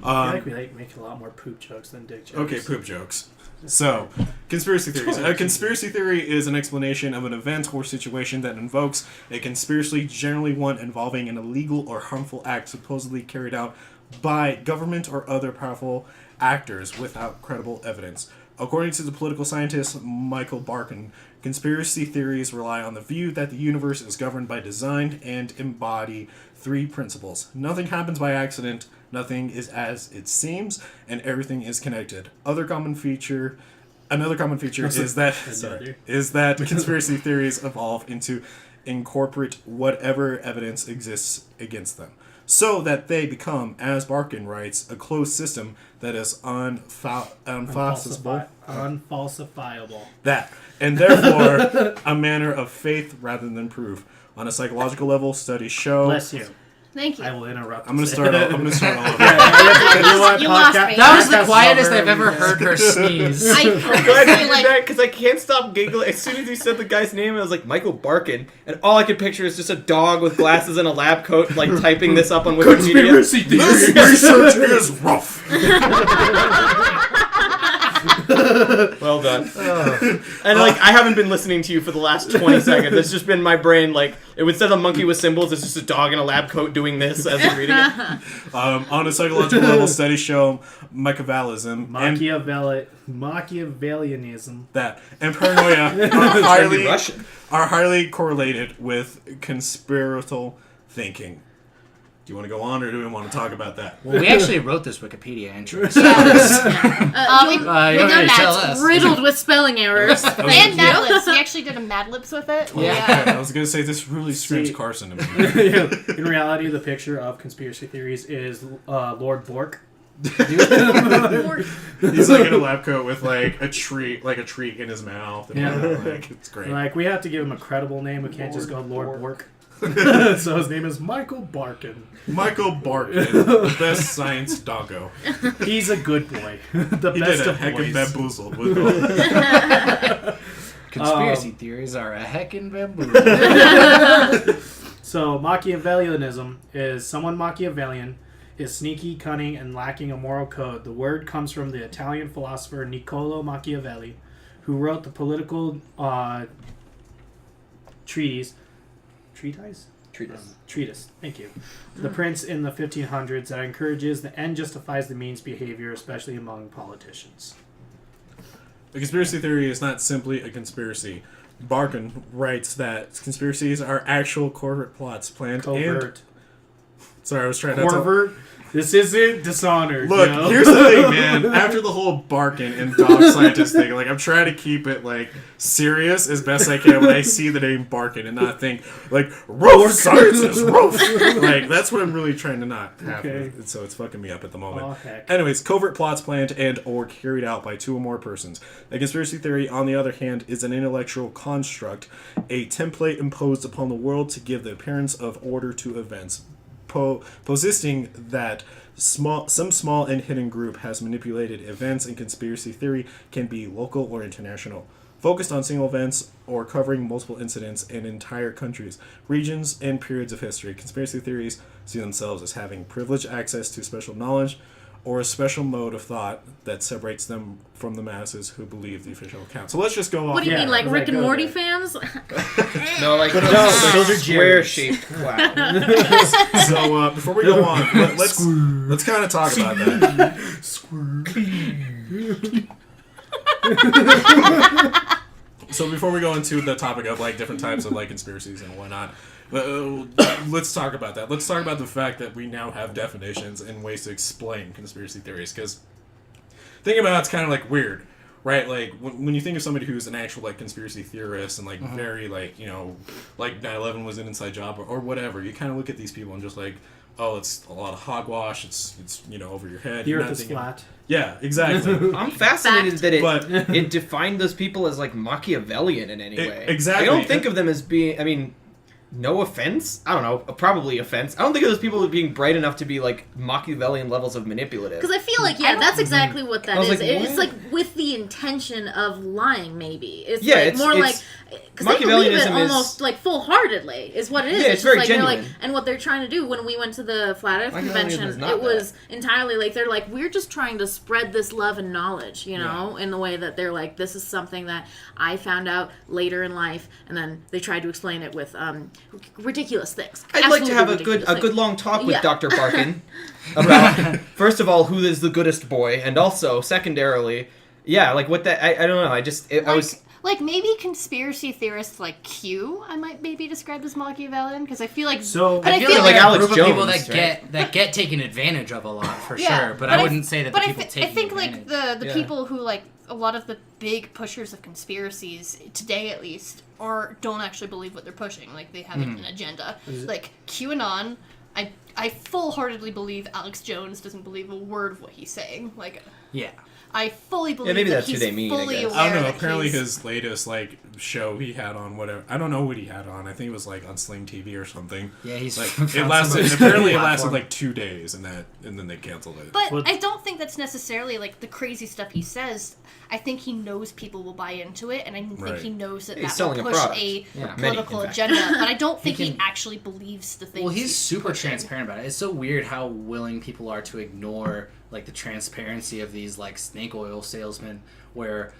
I feel like we make a lot more poop jokes than dick jokes. okay, poop jokes. So, conspiracy theories. A conspiracy theory is an explanation of an event or situation that invokes a conspiracy, generally one involving an illegal or harmful act supposedly carried out by government or other powerful actors without credible evidence. According to the political scientist Michael Barkin, conspiracy theories rely on the view that the universe is governed by design and embody 3 principles. Nothing happens by accident, nothing is as it seems, and everything is connected. Another common feature is that conspiracy theories evolve into incorporate whatever evidence exists against them, so that they become, as Barkin writes, a closed system that is unfalsifiable. That, and therefore a manner of faith rather than proof. On a psychological level, studies show. Bless you. Thank you. I will interrupt. I'm gonna start all over. You lost me. That was the Podcast quietest over. I've ever heard her sneeze. I'm glad you I did like, that because I can't stop giggling. As soon as you said the guy's name, I was like, Michael Barkin. And all I could picture is just a dog with glasses and a lab coat, like typing this up on Wikipedia. This research is rough. Well done. And like, I haven't been listening to you for the last 20 seconds. It's just been my brain, like, it would say a monkey with symbols, it's just a dog in a lab coat doing this as I'm reading it. On a psychological level, studies show Machiavellism and Machiavellianism. that and paranoia are highly correlated with conspiratorial thinking. Do you want to go on, or do we want to talk about that? Well, we actually wrote this Wikipedia entry. So we you know want me to tell that's us? Riddled with spelling errors. and Mad Libs. We actually did a Mad Libs with it. Yeah. I was gonna say this really screams See- Carson to me. In reality, the picture of conspiracy theories is Lord Bork. He's like in a lab coat with like a treat in his mouth. And like, it's great. Like, we have to give him a credible name. We can't just go Lord Bork. So his name is Michael Barkin. Michael Barkin, the best science doggo. He's a good boy. The He best did a of heckin' boys. bamboozled with all. Conspiracy theories are a heckin' bamboo. So Machiavellianism is someone Machiavellian is sneaky, cunning, and lacking a moral code. The word comes from the Italian philosopher Niccolo Machiavelli, who wrote the political treatise. Thank you. The Prince in the 1500s that encourages the end justifies the means behavior, especially among politicians. A conspiracy theory is not simply a conspiracy. Barkin writes that conspiracies are actual corporate plots planned Covert. Sorry, I was trying not to... Corvert. This isn't Dishonored. Look, you know? here's the thing, man. After the whole Barkin and dog scientist thing, like, I'm trying to keep it, like, serious as best I can when I see the name Barkin and not think, like, roof, science is roof. Like, that's what I'm really trying to not have. Okay. So it's fucking me up at the moment. Oh, heck. Anyways, covert plots planned and or carried out by 2 or more persons. A conspiracy theory, on the other hand, is an intellectual construct, a template imposed upon the world to give the appearance of order to events. Positing that some small and hidden group has manipulated events in conspiracy theory can be local or international, focused on single events or covering multiple incidents in entire countries, regions, and periods of history. Conspiracy theories see themselves as having privileged access to special knowledge or a special mode of thought that separates them from the masses who believe the official account. So let's just go off. What do you mean, like Rick and Morty fans? No, like But, those are Jerry's. square-shaped clouds. So before we go on, let's kind of talk about that. So before we go into the topic of like different types of like conspiracies and whatnot, let's talk about that. Let's talk about the fact that we now have definitions and ways to explain conspiracy theories. Because thinking about it's kind of like weird, right? Like when you think of somebody who's an actual like conspiracy theorist and like very like, you know, like 9/11 was an inside job or whatever, you kind of look at these people and just like, oh, it's a lot of hogwash. It's you know, over your head. The You're Earth not is thinking- flat. Yeah, exactly. I'm fascinated that But- it defined those people as like Machiavellian in any way. Exactly. I don't think of them as being. I mean, no offense. I don't know. Probably offense. I don't think of those people as being bright enough to be like Machiavellian levels of manipulative. Because I feel like, yeah, that's exactly what that I was is. like, It's what? like with the intention of lying, maybe. It's Yeah, like it's- more it's- like, because they believe it Machiavellianism almost is- like full-heartedly is what it is. Yeah, it's very just like, they're genuine. like, and what they're trying to do when we went to the Flat Earth Machiavellianism convention, is not it was entirely like, they're like, we're just trying to spread this love and knowledge, you know, in the way that they're like, this is something that I found out later in life, and then they tried to explain it with ridiculous things. I'd like to Absolutely have ridiculous a things. good long talk with Yeah. Dr. Barkin about first of all who is the goodest boy, and also secondarily, yeah, like what that I don't know. I was. Like maybe conspiracy theorists like Q, I might maybe describe as Machiavellian because I feel like. So- but I feel like like Alex a group of people Jones, that get taken advantage of a lot for Yeah, sure. But I wouldn't say that the people I taking think advantage. like the Yeah. people who like a lot of the big pushers of conspiracies today at least don't actually believe what they're pushing. Like they have an agenda. Like QAnon, I full-heartedly believe Alex Jones doesn't believe a word of what he's saying. Like Yeah. I fully believe maybe that that's who he's they mean, I fully guess. aware I don't know. that Apparently, he's- his latest like show he had on whatever. I don't know what he had on. I think it was like on Sling TV or something. Yeah, he's Like found it lasted. some Apparently, it platform. lasted like 2 days, and then they canceled it. But Well- I don't think that's necessarily like the crazy stuff he says. I think he knows people will buy into it, and I think Right. he knows that He's that selling will a push product. a Yeah. Many, political in fact. agenda. But I don't think he can- actually believes the things. Well, he's super pushing. transparent about it. It's so weird how willing people are to ignore like the transparency of these like snake oil salesmen. Where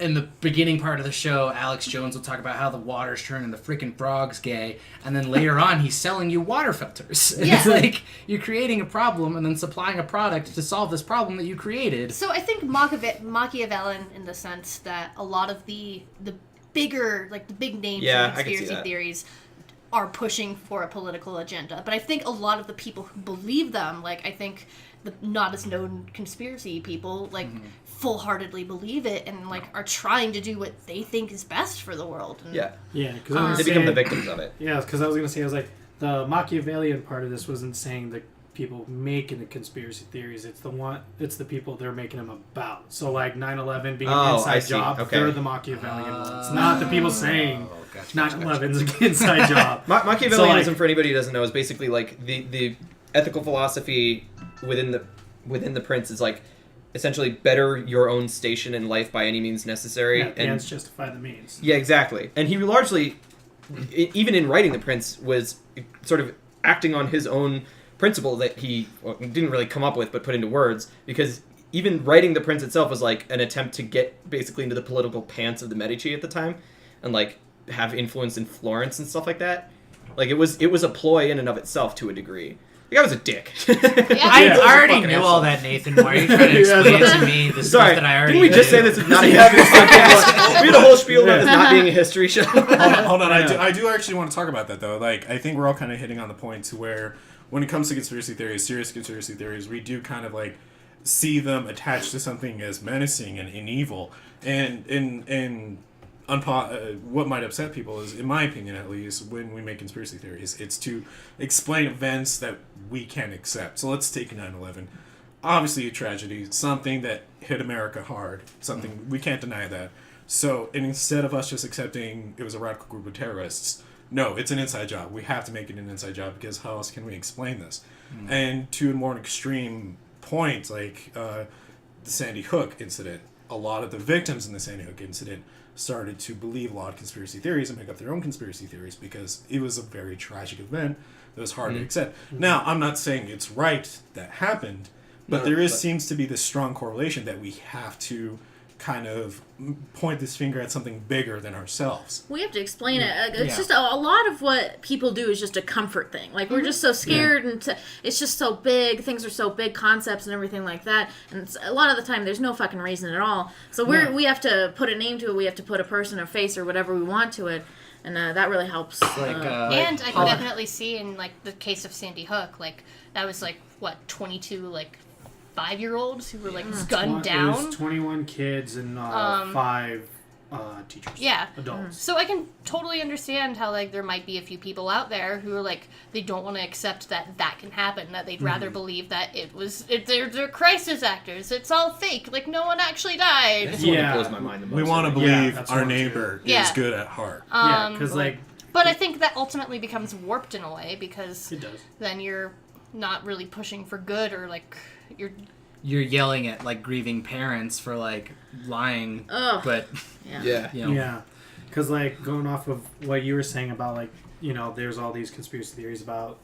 in the beginning part of the show, Alex Jones will talk about how the water's turning the freaking frogs gay, and then later on he's selling you water filters. Yeah. It's like you're creating a problem and then supplying a product to solve this problem that you created. So I think Machiavellian in the sense that a lot of the bigger, like the big names Yeah, in I can see conspiracy that. theories are pushing for a political agenda. But I think a lot of the people who believe them, like I think the not as known conspiracy people, like full-heartedly believe it and like are trying to do what they think is best for the world. And Yeah, Yeah, because they become the victims of it. Yeah, because I was gonna say, I was like, the Machiavellian part of this wasn't saying the people making the conspiracy theories. It's the people they're making them about. So like 9/11 being an Oh, I inside see. job, Okay. they're the Machiavellian ones, not the people saying Oh, gotcha, 9/11's an inside job. Machiavellianism, So, like- for anybody who doesn't know, is basically like the ethical philosophy within the Prince is like essentially better your own station in life by any means necessary. Yeah, the ends justify the means. Yeah, exactly. And he largely, even in writing The Prince, was sort of acting on his own principle that he didn't really come up with but put into words, because even writing The Prince itself was like an attempt to get basically into the political pants of the Medici at the time and like have influence in Florence and stuff like that. Like it was a ploy in and of itself to a degree. The guy was a dick. I Yeah. already Fucking knew asshole. all that, Nathan. Why are you trying to explain to me the Sorry, stuff that I already didn't we just knew? say this is not a history podcast? We had a whole spiel about this not being a history show. Hold on. Yeah. I do actually want to talk about that though. Like I think we're all kind of hitting on the point to where when it comes to conspiracy theories, serious conspiracy theories, we do kind of like see them attached to something as menacing and evil. And what might upset people is, in my opinion at least, when we make conspiracy theories, it's to explain events that we can't accept. So let's take 9/11. Obviously a tragedy, something that hit America hard, something we can't deny that. So, and instead of us just accepting it was a radical group of terrorists, no, it's an inside job. We have to make it an inside job because how else can we explain this? And to a more extreme point, like the Sandy Hook incident, a lot of the victims in the Sandy Hook incident started to believe a lot of conspiracy theories and make up their own conspiracy theories because it was a very tragic event that was hard to accept. Now, I'm not saying it's right that happened, But there seems to be this strong correlation that we have to kind of point this finger at something bigger than ourselves. We have to explain it. It's just a lot of what people do is just a comfort thing. Like, we're just so scared, and it's just so big. Things are so big, concepts and everything like that. And a lot of the time, there's no fucking reason at all. So we have to put a name to it. We have to put a person or face or whatever we want to it. And that really helps. And I can definitely see in, like, the case of Sandy Hook, like, that was, like, 22, like, 5-year-olds who were, like, gunned down. It was 21 kids and 5 teachers. Yeah. Adults. So I can totally understand how, like, there might be a few people out there who are, like, they don't want to accept that can happen, that they'd rather believe that they're crisis actors. It's all fake. Like, no one actually died. That's what blows my mind the most. We want to believe that's our one neighbor too. is good at heart. Yeah, because, But I think that ultimately becomes warped in a way, because it does. then you're not really pushing for good, or, like, You're yelling at, like, grieving parents for, like, lying. Ugh. But Yeah. you know, Yeah, because, like, going off of what you were saying about, like, you know, there's all these conspiracy theories about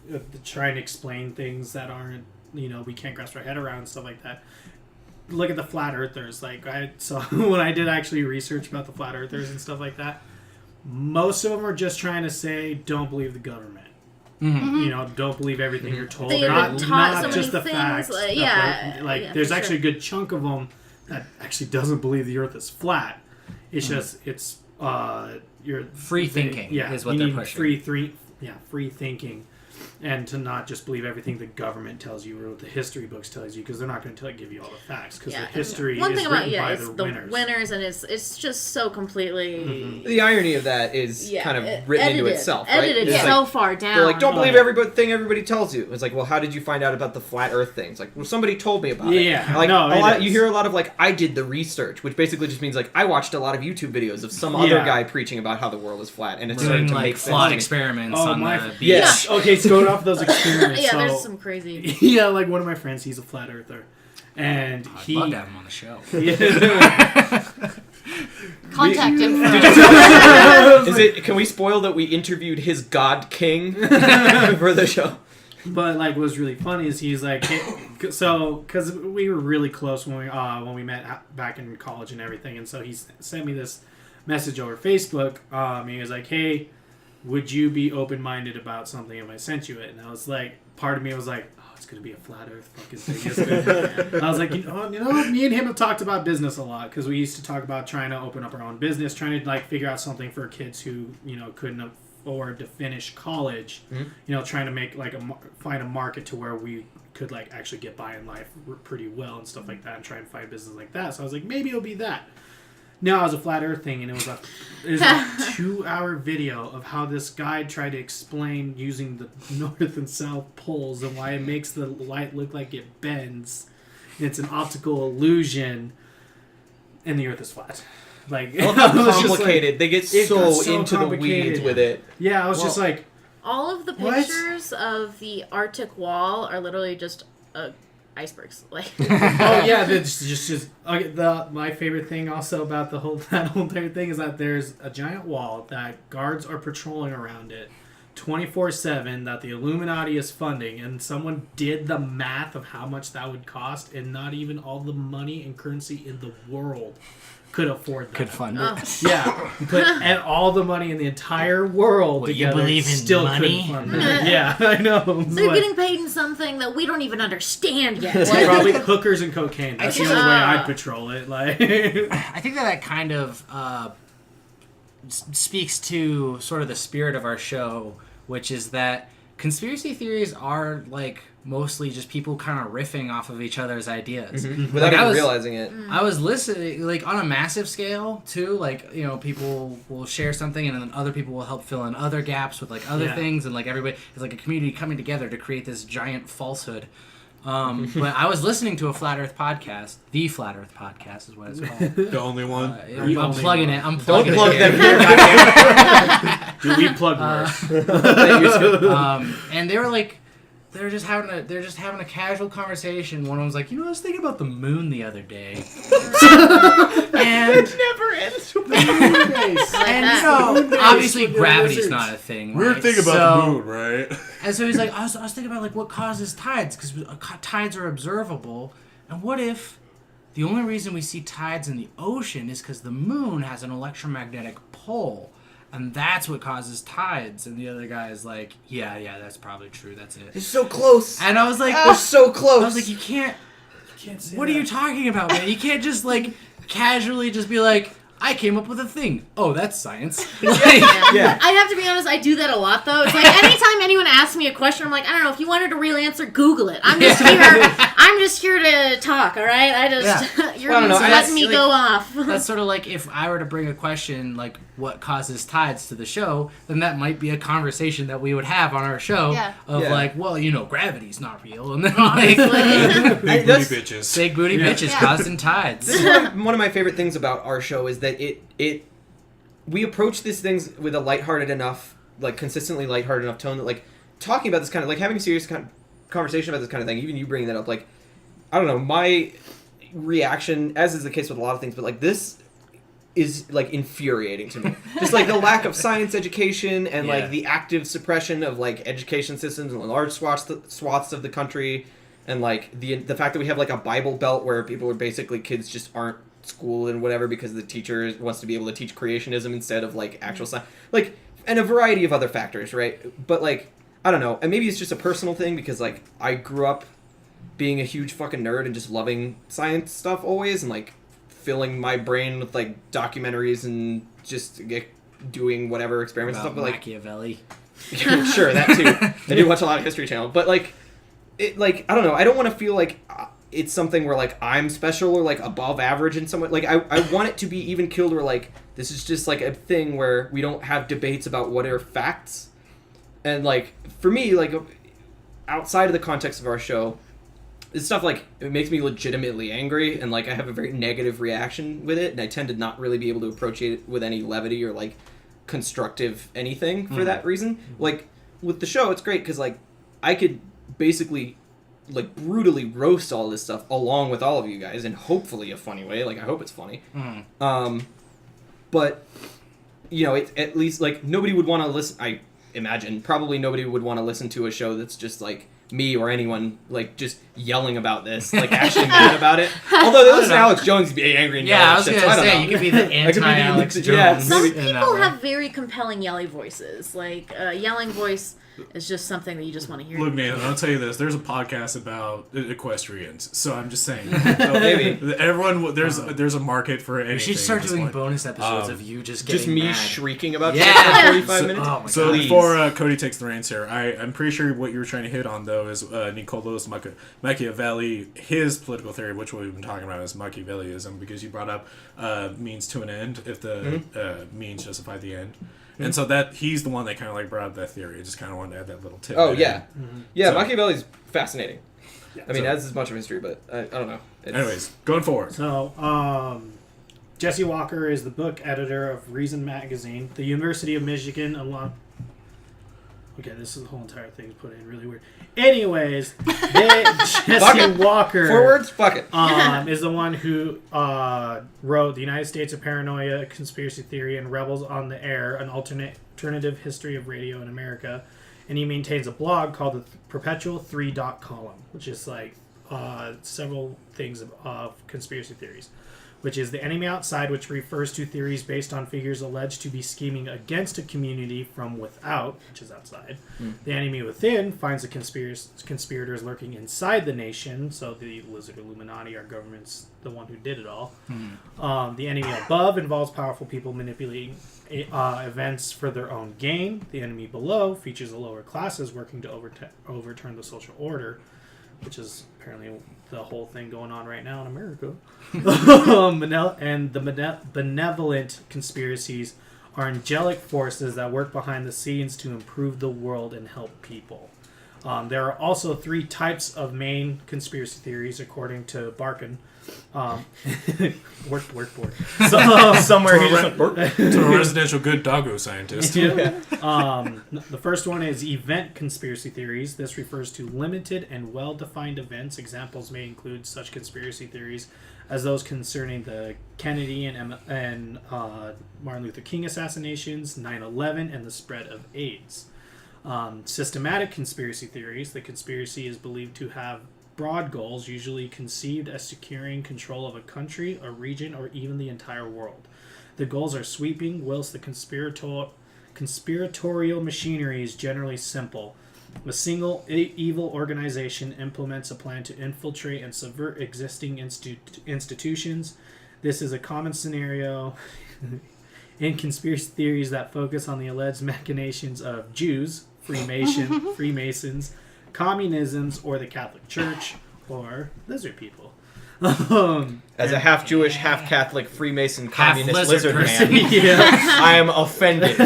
trying to explain things that aren't, you know, we can't grasp our head around and stuff like that. Look at the flat earthers. Like, when I did actually research about the flat earthers and stuff like that, most of them are just trying to say, don't believe the government. You know, don't believe everything you're told. They Not taught so just the many facts. things, There's for actually sure. a good chunk of them that actually doesn't believe the Earth is flat. It's just you're Free thinking is what you they're need pushing. Free thinking, and to not just believe everything the government tells you or what the history books tells you, because they're not going to give you all the facts, because the history One is thing about written by it's the winners. and it's just so completely The irony of that is kind of written into itself, right? edited It's so like, far down. they're like, don't believe everything everybody tells you. It's like, well, how did you find out about the flat Earth thing? It's like, well, somebody told me about it. Yeah, like no, you hear a lot of like, I did the research, which basically just means like I watched a lot of YouTube videos of some other guy preaching about how the world is flat, and it's starting doing, to like, make flawed sense. experiments Oh, on my- the beach. Yeah. Okay, so going off those experiments. yeah, so, there's some crazy. Yeah, like one of my friends, he's a flat earther, and I'd he. love to have him on the show. contact him Is it? Can we spoil that we interviewed his God King for the show? But like, what's really funny is he's like, hey, so because we were really close when we met back in college and everything, and so he sent me this message over Facebook. He was like, "Hey, would you be open-minded about something if I sent you it?" And I was like, part of me was like, "Oh, it's gonna be a flat Earth fucking thing, isn't it?" I was like, you know, me and him have talked about business a lot, because we used to talk about trying to open up our own business, trying to like figure out something for kids who couldn't afford to finish college. Trying to make like find a market to where we could like actually get by in life pretty well and stuff like that, and try and find business like that. So I was like, maybe it'll be that. No, it was a flat Earth thing, and it was a 2-hour video of how this guy tried to explain using the North and South poles and why it makes the light look like it bends. And it's an optical illusion, and the Earth is flat. Like, I love how it was just complicated. like- they get it got so so into the complicated. weeds with it. Yeah, I was just like, All of the What? pictures of the Arctic wall are literally just icebergs. Like, oh yeah, that's just okay, my favorite thing also about that whole entire thing is that there's a giant wall that guards are patrolling around it 24/7, that the Illuminati is funding, and someone did the math of how much that would cost, and not even all the money and currency in the world could afford that. Could fund oh. it. Yeah, and all the money in the entire world What, you together believe in still money? couldn't fund it. Yeah, I know. they're But getting paid in something that we don't even understand yet. it's probably hookers and cocaine. That's the think- only way I'd patrol it. Like, I think that kind of speaks to sort of the spirit of our show, which is that conspiracy theories are like mostly just people kind of riffing off of each other's ideas. Without Like, I even was- realizing it. I was listening, like, on a massive scale, too. Like, people will share something, and then other people will help fill in other gaps with, like, other things, and, like, everybody is like a community coming together to create this giant falsehood. But I was listening to a Flat Earth podcast. The Flat Earth Podcast is what it's called. The only one. I'm plugging it. I'm Don't plugging plug it them here. here. do we plug worse? And they were like, they're just having a casual conversation. One of them was like, I was thinking about the moon the other day. And It never ends with obviously gravity's not a thing. Weird right? thing about the moon, right? And so he's like, I was thinking about like what causes tides, because tides are observable. And what if the only reason we see tides in the ocean is because the moon has an electromagnetic pole, and that's what causes tides? And the other guy is like, yeah, that's probably true. That's it. They're so close. And I was like, They're so close. I was like, you can't say what are you talking about, man? You can't just like casually just be like, I came up with a thing. Oh, that's science. Yeah. I have to be honest, I do that a lot though. It's like anytime anyone asks me a question, I'm like, I don't know, if you wanted a real answer, Google it. I'm just here to talk, all right? You're just letting me go off. That's sort of like if I were to bring a question like what causes tides to the show, then that might be a conversation that we would have on our show like, well, gravity's not real, and then like Big booty bitches. Big booty bitches causing tides. This is one of my favorite things about our show is that we approach these things with a lighthearted enough, like consistently lighthearted enough tone that like talking about this kind of like having a serious kind of conversation about this kind of thing, even you bringing that up, like I don't know, my reaction, as is the case with a lot of things, but like this is like infuriating to me. Just like the lack of science education and like the active suppression of like education systems in large swaths of the country, and like the fact that we have like a Bible Belt where people are basically kids just aren't schooled and whatever because the teacher wants to be able to teach creationism instead of like actual science, like, and a variety of other factors, right? But like I don't know, and maybe it's just a personal thing because like I grew up being a huge fucking nerd and just loving science stuff always, and like filling my brain with like documentaries and just doing whatever experiments and stuff. But like Machiavelli. Sure, that too. I do watch a lot of History Channel, but like it, like I don't know. I don't want to feel like it's something where like I'm special or like above average in some way. Like I want it to be even killed where like this is just like a thing where we don't have debates about what are facts. And like for me, like outside of the context of our show, it's stuff like it makes me legitimately angry, and like I have a very negative reaction with it, and I tend to not really be able to approach it with any levity or like constructive anything for that reason. Like with the show, it's great because like I could basically like brutally roast all this stuff along with all of you guys in hopefully a funny way. Like I hope it's funny. But it, at least like nobody would want to listen. I imagine probably nobody would want to listen to a show that's just like me or anyone like just yelling about this, like actually mad about it. Although they listen to Alex Jones be angry and yell I was shit, gonna so say you could be the anti-Alex Jones. Some people have very compelling yelly voices. Like yelling voice is just something that you just want to hear. Look, man, I'll tell you this. There's a podcast about equestrians, so I'm just saying. Maybe. Everyone, there's a market for anything. We should start doing point. bonus episodes of you just getting me mad. shrieking about shit for 45 minutes. Oh my So God. before Cody takes the reins here, I'm pretty sure what you were trying to hit on though is Niccolò's Machiavelli, his political theory, which we've been talking about is Machiavellism, because you brought up means to an end if the means justify the end. And so that he's the one that kind of like brought up that theory. I just kind of wanted to add that little tip. Oh yeah, yeah. So, Machiavelli's fascinating. I mean, so, as much of history, but I don't know. Anyways, going forward. So, Jesse Walker is the book editor of Reason Magazine. The University of Michigan Okay, this is the whole entire thing is put in really weird. Anyways, Jesse Walker 4 words? Fuck it. is the one who wrote The United States of Paranoia, A Conspiracy Theory, and Rebels on the Air, an alternative history of radio in America. And he maintains a blog called the Perpetual 3 Column, which is like several things of conspiracy theories, which is the enemy outside, which refers to theories based on figures alleged to be scheming against a community from without, which is outside. The enemy within finds the conspirators lurking inside the nation, so the Lizard Illuminati, our government's the one who did it all. The enemy above involves powerful people manipulating events for their own gain. The enemy below features the lower classes working to overturn the social order, which is apparently the whole thing going on right now in America. And the benevolent conspiracies are angelic forces that work behind the scenes to improve the world and help people. There are also 3 types of main conspiracy theories, according to Barkin. Work. So, Somewhere he To a just went, To a residential good doggo scientist. the first one is event conspiracy theories. This refers to limited and well-defined events. Examples may include such conspiracy theories as those concerning the Kennedy and Martin Luther King assassinations, 9/11, and the spread of AIDS. Systematic conspiracy theories. The conspiracy is believed to have broad goals, usually conceived as securing control of a country, a region, or even the entire world. The goals are sweeping, whilst the conspiratorial machinery is generally simple. A single evil organization implements a plan to infiltrate and subvert existing institutions. This is a common scenario in conspiracy theories that focus on the alleged machinations of Jews, Freemasons, communisms, or the Catholic Church, or lizard people. as a half Jewish, half Catholic, Freemason, communist lizard lizard man, Yeah. I am offended.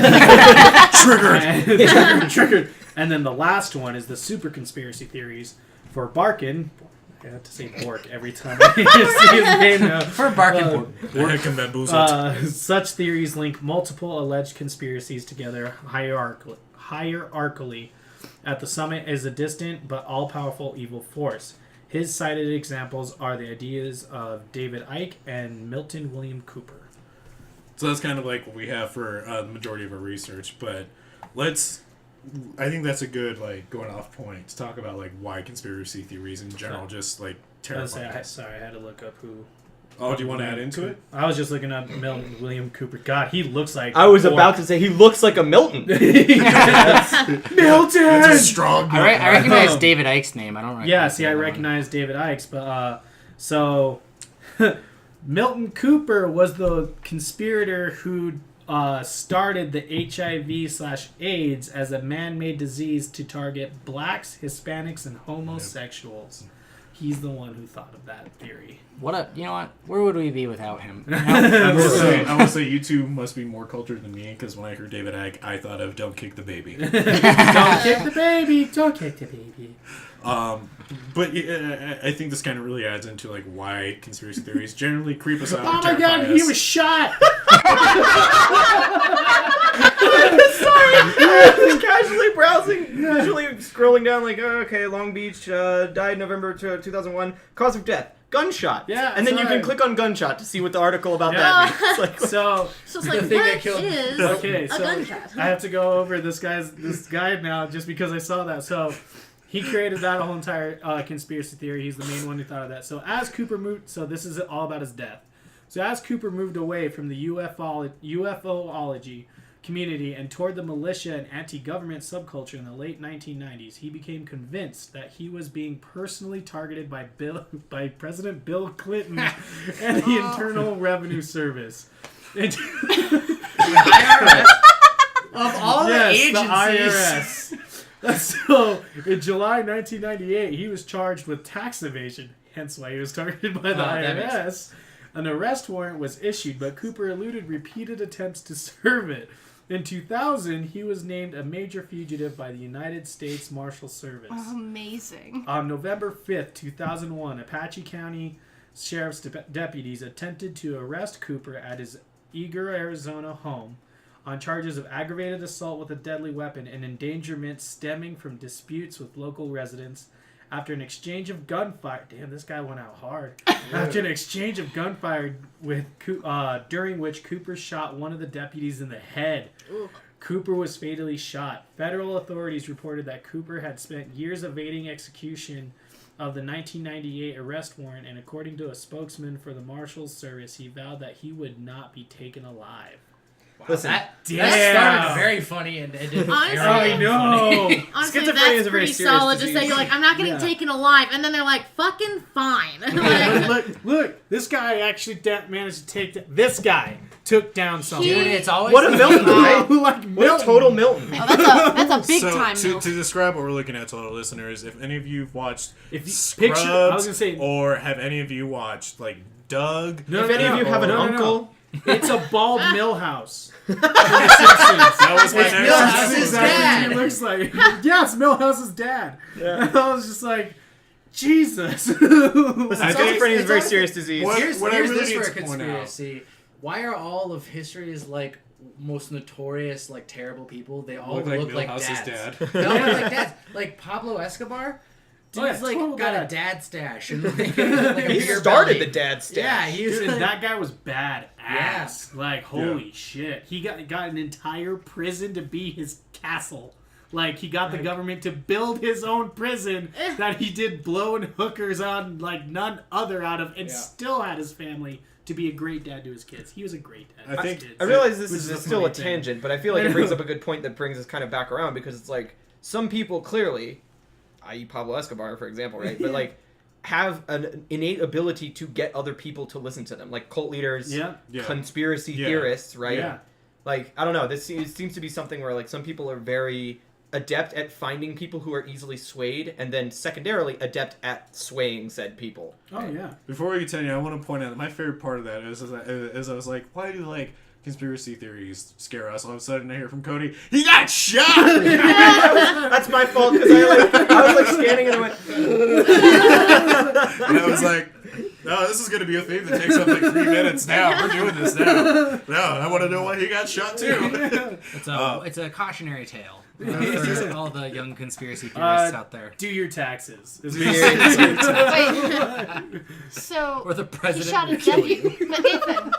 Triggered. And then the last one is the super conspiracy theories. For Barkin, I have to say Bork every time I see his name now. For Barkin. Heck and bamboozled. Such theories link multiple alleged conspiracies together hierarchically. At the summit is a distant but all-powerful evil force. His cited examples are the ideas of David Icke and Milton William Cooper. So that's kind of like what we have for the majority of our research. But I think that's a good going off point to talk about why conspiracy theories in general just terrifying. I had to look up who. Oh, do you want to add into it? I was just looking up Milton William Cooper. God, he looks like. I was about to say he looks like a Milton. Milton. It's a strong. I recognize David Icke's name. I don't recognize. Yeah, see, the I other recognize David Icke's, but so Milton Cooper was the conspirator who started the HIV/AIDS as a man-made disease to target blacks, Hispanics, and homosexuals. He's the one who thought of that theory. You know what? Where would we be without him? I will say you two must be more cultured than me, because when I heard David Icke, I thought of "Don't Kick the Baby." Don't kick the baby. Don't kick the baby. But I think this kind of really adds into why conspiracy theories generally creep us out. Oh and my God, terrify he us. was shot. Casually browsing, usually scrolling down Long Beach, died November 2001, cause of death, gunshot. Yeah, and then you sorry. can click on gunshot to see what the article about Yeah. that means. It's So So it's the like, thing that what killed- is okay, a so gunshot? I have to go over this guy now just because I saw that. So he created that whole entire conspiracy theory. He's the main one who thought of that. So as Cooper moved, so this is all about his death. So as Cooper moved away from the UFOlogy community and toward the militia and anti-government subculture in the late 1990s, he became convinced that he was being personally targeted by President Bill Clinton and the Internal Revenue Service. Of all the agencies. The IRS. So, in July 1998, he was charged with tax evasion, hence why he was targeted by the that makes IRS. An arrest warrant was issued, but Cooper eluded repeated attempts to serve it. In 2000, he was named a major fugitive by the United States Marshal Service. Amazing. On November 5th, 2001, Apache County Sheriff's deputies attempted to arrest Cooper at his Eager, Arizona home on charges of aggravated assault with a deadly weapon and endangerment stemming from disputes with local residents. After an exchange of gunfire, damn, this guy went out hard. After an exchange of gunfire during which Cooper shot one of the deputies in the head. Ooh. Cooper was fatally shot. Federal authorities reported that Cooper had spent years evading execution of the 1998 arrest warrant, and according to a spokesman for the Marshal's Service, he vowed that he would not be taken alive. Listen, That Damn. started very funny and ended Honestly, very I know. Honestly, Schizophrenia that's is a very pretty serious solid to say. disease. You're like, I'm not getting Yeah. taken alive. And then they're like, fucking fine. Look, this guy actually managed to take this guy took down someone. Dude, it's always what a Milton, right? Like What a Milton. total Milton. Oh, that's a big So time to move. describe what we're looking at to all the listeners, if any of you have watched If you Scrubs, picture, I was gonna say, or have any of you watched Doug, no, If any of you have an no. uncle It's a bald Millhouse. That was my next Millhouse's question. dad. It looks like it's Millhouse's dad. Yeah. And I was just like, Jesus. Listen, I think- schizophrenia is a very it's serious disease. What- Here's I really this need for a to point out- conspiracy. Why are all of history's like most notorious like terrible people? They all Look like Milhouse's dads. dad. They all look like dads. Like Pablo Escobar. Oh, yeah, Dude's like total got dad. a dad stash and like a He beer started belly. the dad stash. Yeah, he's Dude, like, that guy was badass. Like, holy shit. He got an entire prison to be his castle. Like, he got the government to build his own prison that he did blowing hookers on, like, none other out of, and still had his family to be a great dad to his kids. He was a great dad to I his think- kids. I realize this Which is a still a funny thing. tangent, but I feel like it brings up a good point that brings us kind of back around because it's like some people clearly, i.e. Pablo Escobar, for example, right? But like have an innate ability to get other people to listen to them, like cult leaders, Yeah. conspiracy Yeah. theorists, right? Yeah. Like I don't know. It seems to be something where like some people are very adept at finding people who are easily swayed, and then secondarily adept at swaying said people. Oh, yeah. Before we continue, I want to point out that my favorite part of that is I was like, why do like conspiracy theories scare us? All of a sudden I hear from Cody, he got shot! That's my fault because I was like scanning and I went. And I was like, no, this is going to be a theme that takes up like 3 minutes now. We're doing this now. No, I want to know why he got shot too. It's a cautionary tale for all the young conspiracy theorists out there. Do your taxes. Is Wait. So Or the he president shot will a kill you. deputy. But Nathan,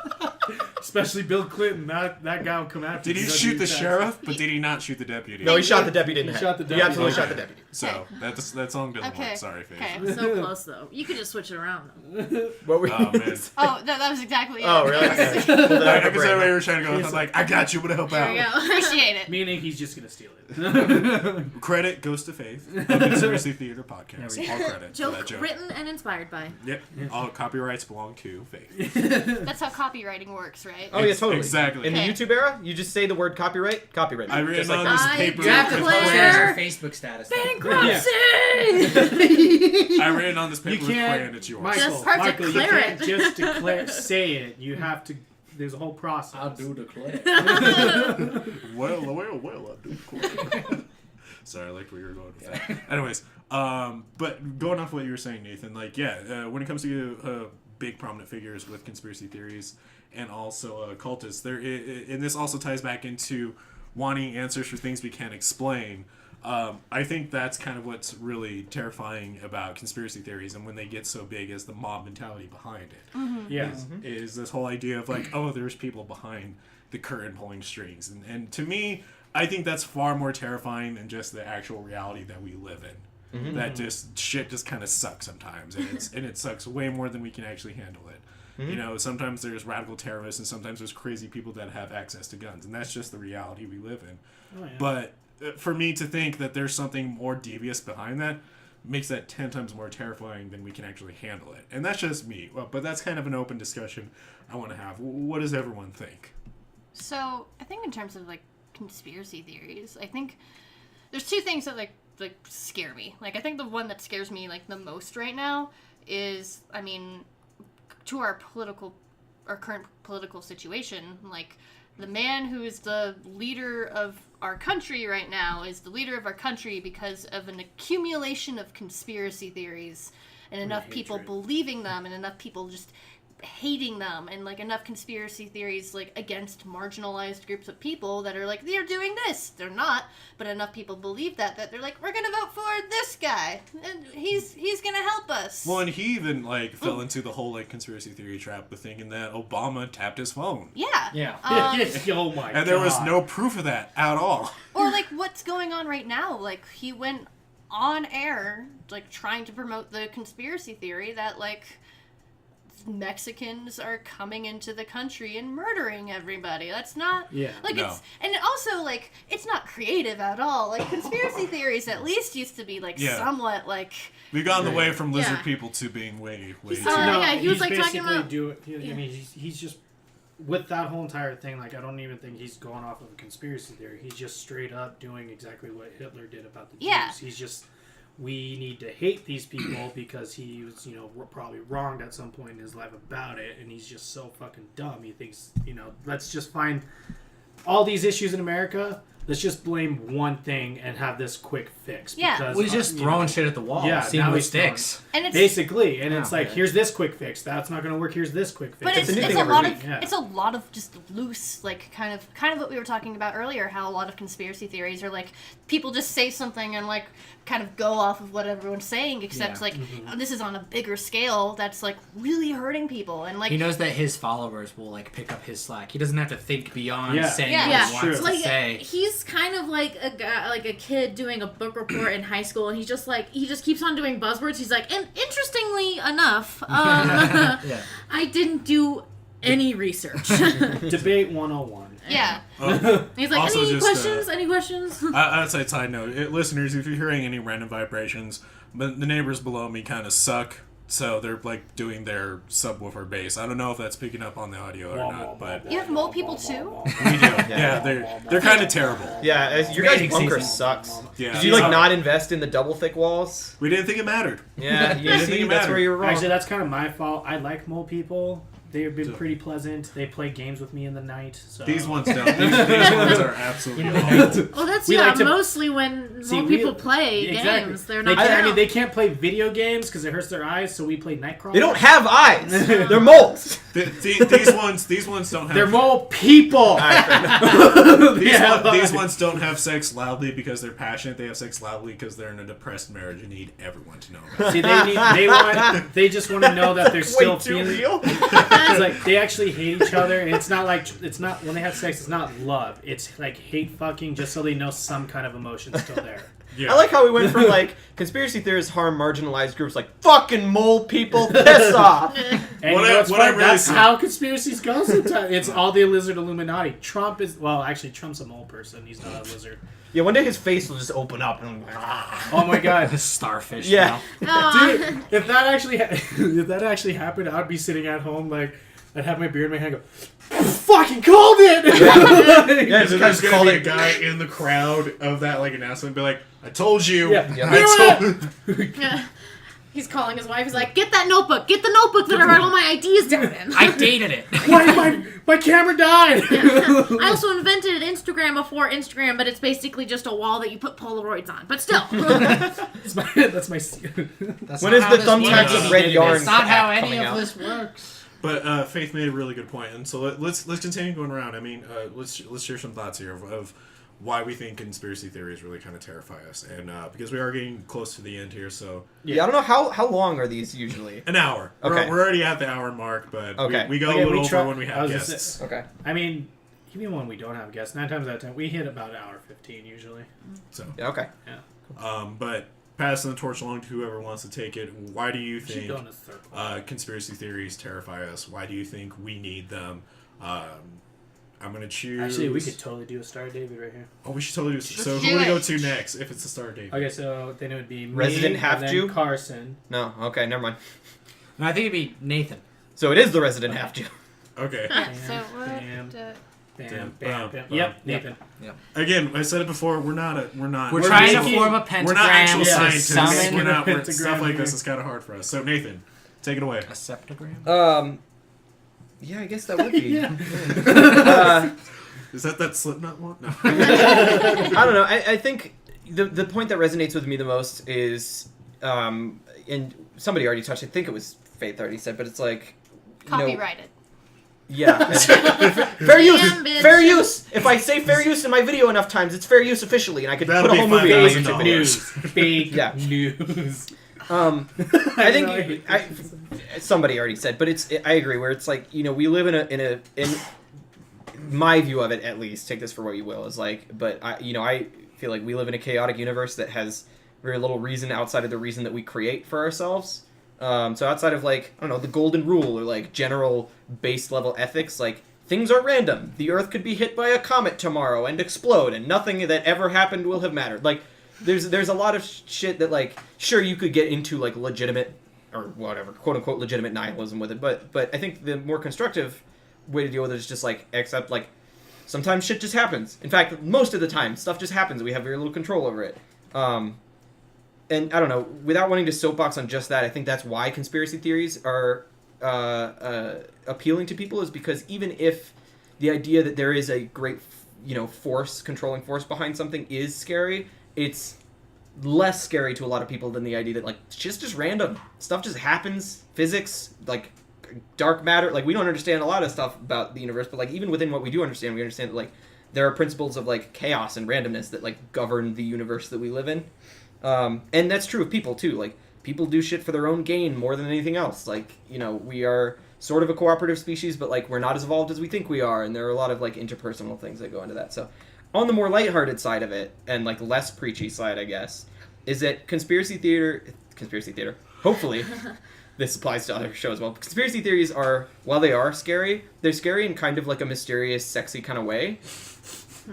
Especially Bill Clinton. That guy will come after Did you. he Don't do shoot your the taxes. sheriff? But did he not shoot the deputy? No, he shot the deputy in the He head. shot the He deputy. absolutely Okay. shot the deputy. So that song doesn't Okay. work. Sorry, Faith. okay. So close though. You could just switch it around though. What were Oh man. Oh, that was exactly it. Oh, really? Okay. Pulled it out I of her can say what you brain. were trying to go with. I'm like, I got you, but help There we out. go. Appreciate it. Meaning he's just gonna steal it. Credit goes to Faith, the Conspiracy Theater podcast. There we All credit for that Joke joke. written and inspired by. Yep. All copyrights belong to Faith. That's how copywriting works, right? Oh yeah, totally. Exactly. In the Okay. YouTube era, you just say the word copyright. Copyright. I read Just on like this that. paper. You have to Declare post it as your Facebook status. Bankruptcy! I read on this You paper with crayon. can't, It's yours. Michael. Just hard to Michael, you declare can't it. just declare, say it. You have to. There's a whole process. I'll do the clip. Well, I do. Cool. Sorry, I liked where you were going with that. Anyways, but going off what you were saying, Nathan, like, yeah, when it comes to big prominent figures with conspiracy theories and also cultists, and this also ties back into wanting answers for things we can't explain. I think that's kind of what's really terrifying about conspiracy theories, and when they get so big, is the mob mentality behind it. Yeah. Is this whole idea of like, oh, there's people behind the curtain pulling strings, and to me, I think that's far more terrifying than just the actual reality that we live in. That just shit just kind of sucks sometimes, and it sucks way more than we can actually handle it. You know, sometimes there's radical terrorists, and sometimes there's crazy people that have access to guns, and that's just the reality we live in. Oh, yeah. But for me to think that there's something more devious behind that makes that 10 times more terrifying than we can actually handle it. And that's just me. Well, but that's kind of an open discussion I want to have. What does everyone think? So I think in terms of like conspiracy theories, I think there's two things that like scare me. Like I think the one that scares me like the most right now is, I mean, to our current political situation, like the man who is the leader of our country right now is the leader of our country because of an accumulation of conspiracy theories and enough people believing them and enough people just hating them, and like enough conspiracy theories like against marginalized groups of people that are like, they're doing this, they're not, but enough people believe that they're like, we're gonna vote for this guy and he's gonna help us. Well, and he even like fell into the whole like conspiracy theory trap with thinking that Obama tapped his phone. Yeah. Yeah. Oh my god. And there was no proof of that at all. Or like what's going on right now, like he went on air like trying to promote the conspiracy theory that like Mexicans are coming into the country and murdering everybody. That's not like No. it's, and also like it's not creative at all. Like conspiracy theories at least used to be like somewhat like We've gotten away from lizard Yeah. people to being way too. yeah, he was, he's like, talking basically about- I mean, he's just with that whole entire thing. Like, I don't even think he's going off of a conspiracy theory. He's just straight up doing exactly what Hitler did about the Jews. Yeah. He's just we need to hate these people because he was, probably wronged at some point in his life about it, and he's just so fucking dumb. He thinks, let's just find all these issues in America. Let's just blame one thing and have this quick fix. Yeah. Because, We just throwing shit at the wall. Yeah, Seeing now what it's sticks. And it's basically, and it's Oh, like, okay. here's this quick fix. That's not going to work. Here's this quick fix. But It's it's, a new it's thing a every lot week. of Yeah. it's a lot of just loose, like kind of what we were talking about earlier. How a lot of conspiracy theories are like people just say something and like kind of go off of what everyone's saying, except Yeah. like this is on a bigger scale that's like really hurting people and like He knows that his followers will like pick up his slack. He doesn't have to think beyond Yeah. saying Yeah. what Yeah. he wants to Like say. he's kind of like a guy, like a kid doing a book report in high school, and he just keeps on doing buzzwords. He's like, and interestingly enough, Yeah. I didn't do any research. Debate 101. yeah. He's like, Also any just, questions? Any questions? Outside side note, listeners, if you're hearing any random vibrations, but the neighbors below me kind of suck, so they're like doing their subwoofer bass. I don't know if that's picking up on the audio or not, but You have mole people too? we do. Yeah, they're kind of terrible. Yeah, your guys' Mating bunker season. sucks. Yeah. Did you like not invest in the double thick walls? We didn't think it mattered. Yeah, didn't you think see, it that's mattered. where you were wrong. Actually, that's kind of my fault. I like mole people. They've been pretty pleasant. They play games with me in the night. So. These ones don't. These ones are absolutely awful. Oh, that's We like to- mostly when See, more we- people play Exactly. games. They're They not. can't, they can't play video games because it hurts their eyes. So we play Nightcrawler. They don't have eyes. They're moles. These ones don't have. They're mole people. These ones don't have sex loudly because they're passionate. They have sex loudly because they're in a depressed marriage and need everyone to know about it. See, they just want to know that they're still Way too feeling. real. It's like they actually hate each other, and it's not when they have sex. It's not love. It's like hate fucking, just so they know some kind of emotion's still there. Yeah. I like how we went from like conspiracy theorists harm marginalized groups like fucking mole people, piss off. And What you know I- what's what I funny? really That's see- how conspiracies go sometimes. It's all the lizard Illuminati. Trump is Trump's a mole person. He's not a lizard. Yeah, one day his face will just open up and ah. Oh my god. The starfish. Yeah. Aw. Dude, if that actually happened, I'd be sitting at home like I'd have my beer in my hand, go, fucking called it. Yeah, So just there's gonna call be a it. guy in the crowd of that like announcement, and be like, "I told you." Yeah. Yeah. I told. Yeah. He's calling his wife. He's like, "Get that notebook. Get the notebook that I write all my ideas down in." I dated it. Why my camera died? I also invented Instagram before Instagram, but it's basically just a wall that you put Polaroids on. But still. That's my That's When not is how the this thumbtacks works. of red yarn? That's not how coming any of out? this works. But Faith made a really good point, and so let's continue going around. I mean, let's share some thoughts here of why we think conspiracy theories really kind of terrify us, and because we are getting close to the end here, so Yeah, I don't know how long are these usually. an hour. Okay. We're already at the hour mark, but Okay. we go Okay, a we little try- over when we I have was just guests. Okay. I mean, even when we don't have guests, 9 times out of 10, we hit about an hour 15 usually. So, Yeah. Okay. but passing the torch along to whoever wants to take it. Why do you We should think go in a circle. conspiracy theories terrify us? Why do you think we need them? I'm gonna choose. Actually, we could totally do a Star of David right here. Oh, we should totally do. So Let's who do would we go it. to next if it's the Star Date? Okay, so then it would be me, Resident and half then Jew? Carson. No. Okay. Never mind. And I think it'd be Nathan. So it is the resident half Jew. Okay. Yeah, so Bam. what? Bam, Bam, bam, bam. bam. Yep, Nathan. Again, I said it before. We're not. We're trying to making- form a pentagram. We're not actual Yeah, scientists. summon We're not. pentagram Stuff like this here. is kind of hard for us. So Nathan, take it away. A septagram. Yeah, I guess that would be. Yeah. Is that Slipknot one? No. I don't know. I think the point that resonates with me the most is, and somebody already touched. I think it was Faith already said, but it's like, you know, Copyrighted. yeah, fair use. Damn, bitch. Fair use. If I say fair use in my video enough times, it's fair use officially, and I could That'll put a be whole movie on my $5,000. YouTube video. News. Fake Yeah. news. I think somebody already said, but I agree. Where it's like, you know, we live in my view of it, at least, take this for what you will, is like, but I feel like we live in a chaotic universe that has very little reason outside of the reason that we create for ourselves. So outside of like, I don't know, the golden rule or like general base level ethics, like things are random. The Earth could be hit by a comet tomorrow and explode, and nothing that ever happened will have mattered. Like, there's a lot of shit that like, sure, you could get into like legitimate or whatever, quote unquote legitimate nihilism with it, but I think the more constructive way to deal with it is just like accept like sometimes shit just happens. In fact, most of the time stuff just happens. We have very little control over it. and I don't know, without wanting to soapbox on just that, I think that's why conspiracy theories are appealing to people, is because even if the idea that there is a great, controlling force behind something is scary, it's less scary to a lot of people than the idea that, like, it's just random. Stuff just happens. Physics, like, dark matter, like, we don't understand a lot of stuff about the universe, but, like, even within what we do understand, we understand that, like, there are principles of, like, chaos and randomness that, like, govern the universe that we live in. And that's true of people, too. Like, people do shit for their own gain more than anything else. Like, we are sort of a cooperative species, but, like, we're not as evolved as we think we are, and there are a lot of, like, interpersonal things that go into that. So, on the more lighthearted side of it, and, like, less preachy side, I guess, is that conspiracy theater, hopefully, this applies to other shows as well. Conspiracy theories are, while they are scary, they're scary in kind of, like, a mysterious, sexy kind of way.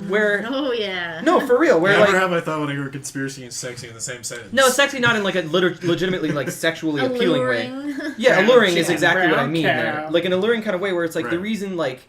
Where... Oh, yeah. No, for real. Where, Never like, have I thought when I heard conspiracy and sexy in the same sentence. no, sexy not in, like, a legitimately, like, sexually appealing way. Alluring. Yeah, alluring is Brown exactly what I mean cow. there. Like, an alluring kind of way where it's, like, the Right. reason, like,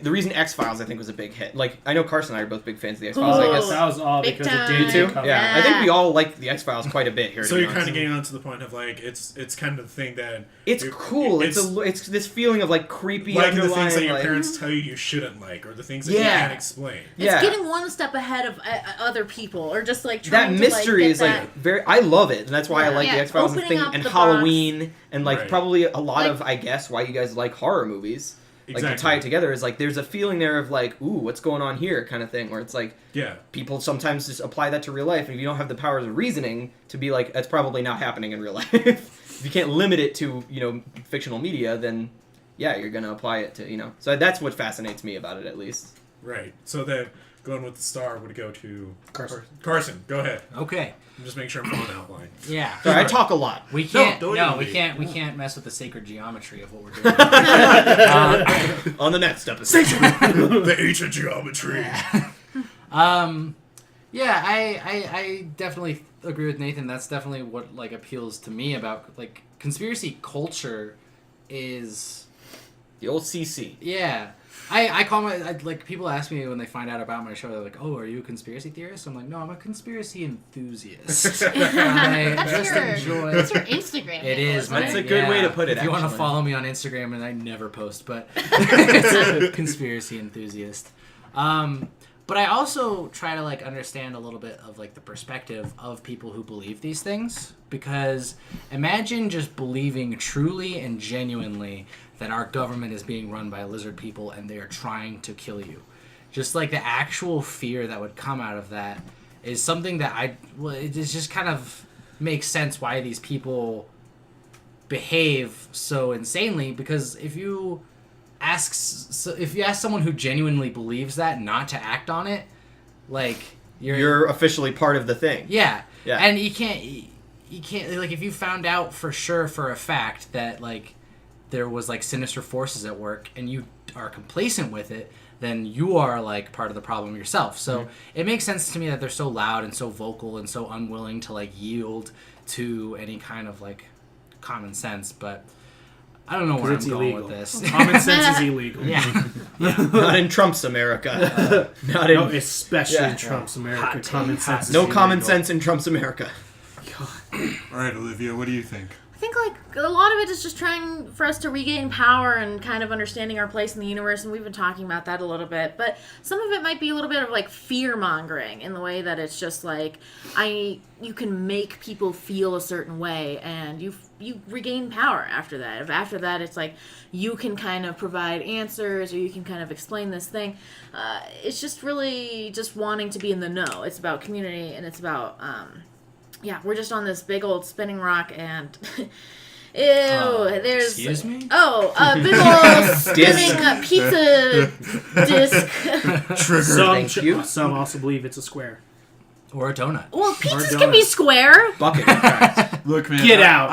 the reason X-Files, I think, was a big hit. Like, I know Carson and I are both big fans of the X-Files, I Oh, guess. That was all Big because of time. David You too? Duchovny. Yeah. I think we all like the X-Files quite a bit here. So to be you're kind honest. of getting on to the point of, like, it's kind of the thing that... It's cool. It's this feeling of, like, creepy like the underlying, things that your like... parents tell you shouldn't like, or the things that you Yeah. can't explain. It's Yeah. getting one step ahead of other people, or just like That trying mystery to, like, is get like very. I love it, and that's why I like the Yeah. X-Files and Opening thing, up and the Halloween, and like Right. probably a lot Like- of, I guess, why you guys like horror movies. Like to Exactly. tie it together is like there's a feeling there of like, ooh, what's going on here, kind of thing, where it's like Yeah. people sometimes just apply that to real life, and if you don't have the powers of reasoning to be like, that's probably not happening in real life. If you can't limit it to fictional media, then yeah, you're gonna apply it to So that's what fascinates me about it, at least. Right. So then, going with the star would go to... Carson. Carson, go ahead. Okay. Just make sure I'm following the outline. Yeah. Sorry, I talk a lot. We can't. don't No, even we be. can't. We can't mess with the sacred geometry of what we're doing. On the next episode. The ancient geometry. Yeah, I definitely agree with Nathan. That's definitely what like appeals to me about like conspiracy culture is The old CC. yeah. I call like people ask me when they find out about my show, they're like, "Oh, are you a conspiracy theorist?" I'm like, "No, I'm a conspiracy enthusiast." I just enjoy. That's your Instagram. It handle, is. isn't That's it? a good way to put it, If you want to actually. follow me on Instagram, and I never post, but it's a conspiracy enthusiast. But I also try to like understand a little bit of like the perspective of people who believe these things, because imagine just believing truly and genuinely that our government is being run by lizard people and they are trying to kill you. Just like the actual fear that would come out of that is something that it just kind of makes sense why these people behave so insanely, because if you ask someone who genuinely believes that not to act on it, like You're officially part of the thing. yeah. Yeah. And you can't like if you found out for sure for a fact that like there was like sinister forces at work and you are complacent with it, then you are like part of the problem yourself. So it makes sense to me that they're so loud and so vocal and so unwilling to like yield to any kind of like common sense, but I don't know where I'm It's going illegal. with this. Common sense is illegal. Yeah. Not in Trump's America. Not in No, especially Yeah. in Trump's America. Hot Common take. sense. no is common illegal. sense in Trump's America. All right, Olivia, what do you think? I think like a lot of it is just trying for us to regain power and kind of understanding our place in the universe, and we've been talking about that a little bit. But some of it might be a little bit of like fear mongering in the way that it's just like you can make people feel a certain way, and you regain power after that. If after that it's like you can kind of provide answers or you can kind of explain this thing, it's just really just wanting to be in the know. It's about community, and it's about yeah, we're just on this big old spinning rock, and there's Excuse me? a big old spinning pizza disc. Some, Thank you. some also believe it's a square. Or a donut. Well, pizzas donut. can be square. Bucket, in fact. Look, man. Get out.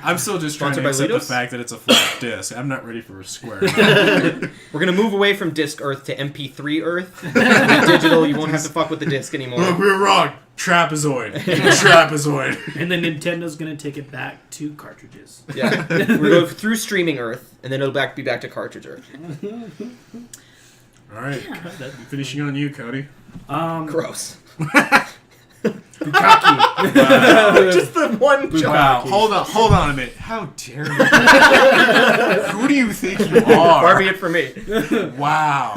I'm still just trying Sponsored to by accept the Litos? fact that it's a flat disc. I'm not ready for a square. We're gonna move away from disc Earth to MP3 Earth. With digital, you won't have to fuck with the disc anymore. Look, we were wrong. Trapezoid. Trapezoid. And then Nintendo's gonna take it back to cartridges. Yeah, we're going through streaming Earth, and then it'll be back to cartridge Earth. All right. Finishing on you, Cody. Gross. Bukkake. Wow. Just the one joke. Wow. Hold on a minute. How dare you? Who do you think you are? Far be it for me. Wow.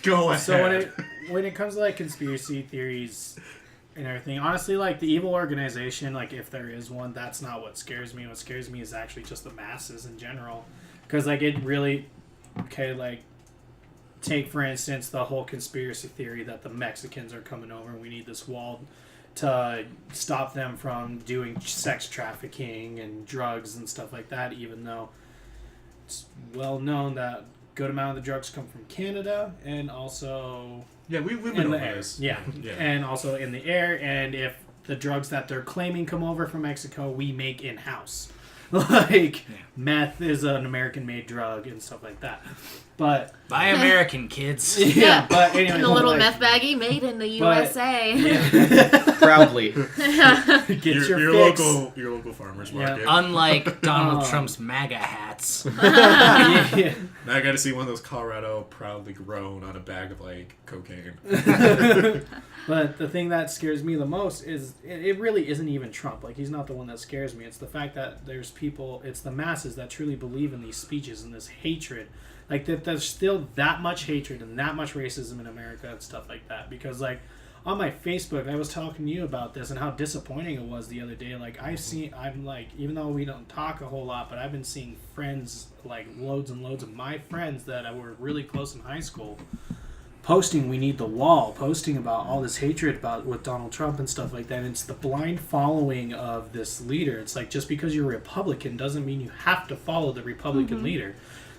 Go ahead. So when it comes to like conspiracy theories and everything, honestly, like the evil organization, like if there is one, that's not what scares me. What scares me is actually just the masses in general, because like it really, like take for instance the whole conspiracy theory that the Mexicans are coming over and we need this wall to stop them from doing sex trafficking and drugs and stuff like that, even though it's well known that good amount of the drugs come from Canada and also we've been in the over air. this. Yeah, and also in the air. And if the drugs that they're claiming come over from Mexico, we make in-house. Like meth is an American-made drug and stuff like that. But Buy American, kids. yeah, but anyway, And the little meth baggie made in the USA. Proudly. Get your fix. Your local farmers market. Unlike Donald Trump's MAGA hats. Yeah. Now I got to see one of those Colorado proudly grown on a bag of like cocaine. But the thing that scares me the most is it really isn't even Trump. Like, he's not the one that scares me. It's the fact that there's people, it's the masses that truly believe in these speeches and this hatred. Like, that there's still that much hatred and that much racism in America and stuff like that. Because, like, on my Facebook, I was talking to you about this and how disappointing it was the other day. Like, I'm like, even though we don't talk a whole lot, but I've been seeing friends, like, loads and loads of my friends that were really close in high school posting "We need the wall," posting about all this hatred about with Donald Trump and stuff like that. And it's the blind following of this leader. It's like, just because you're a Republican doesn't mean you have to follow the Republican leader.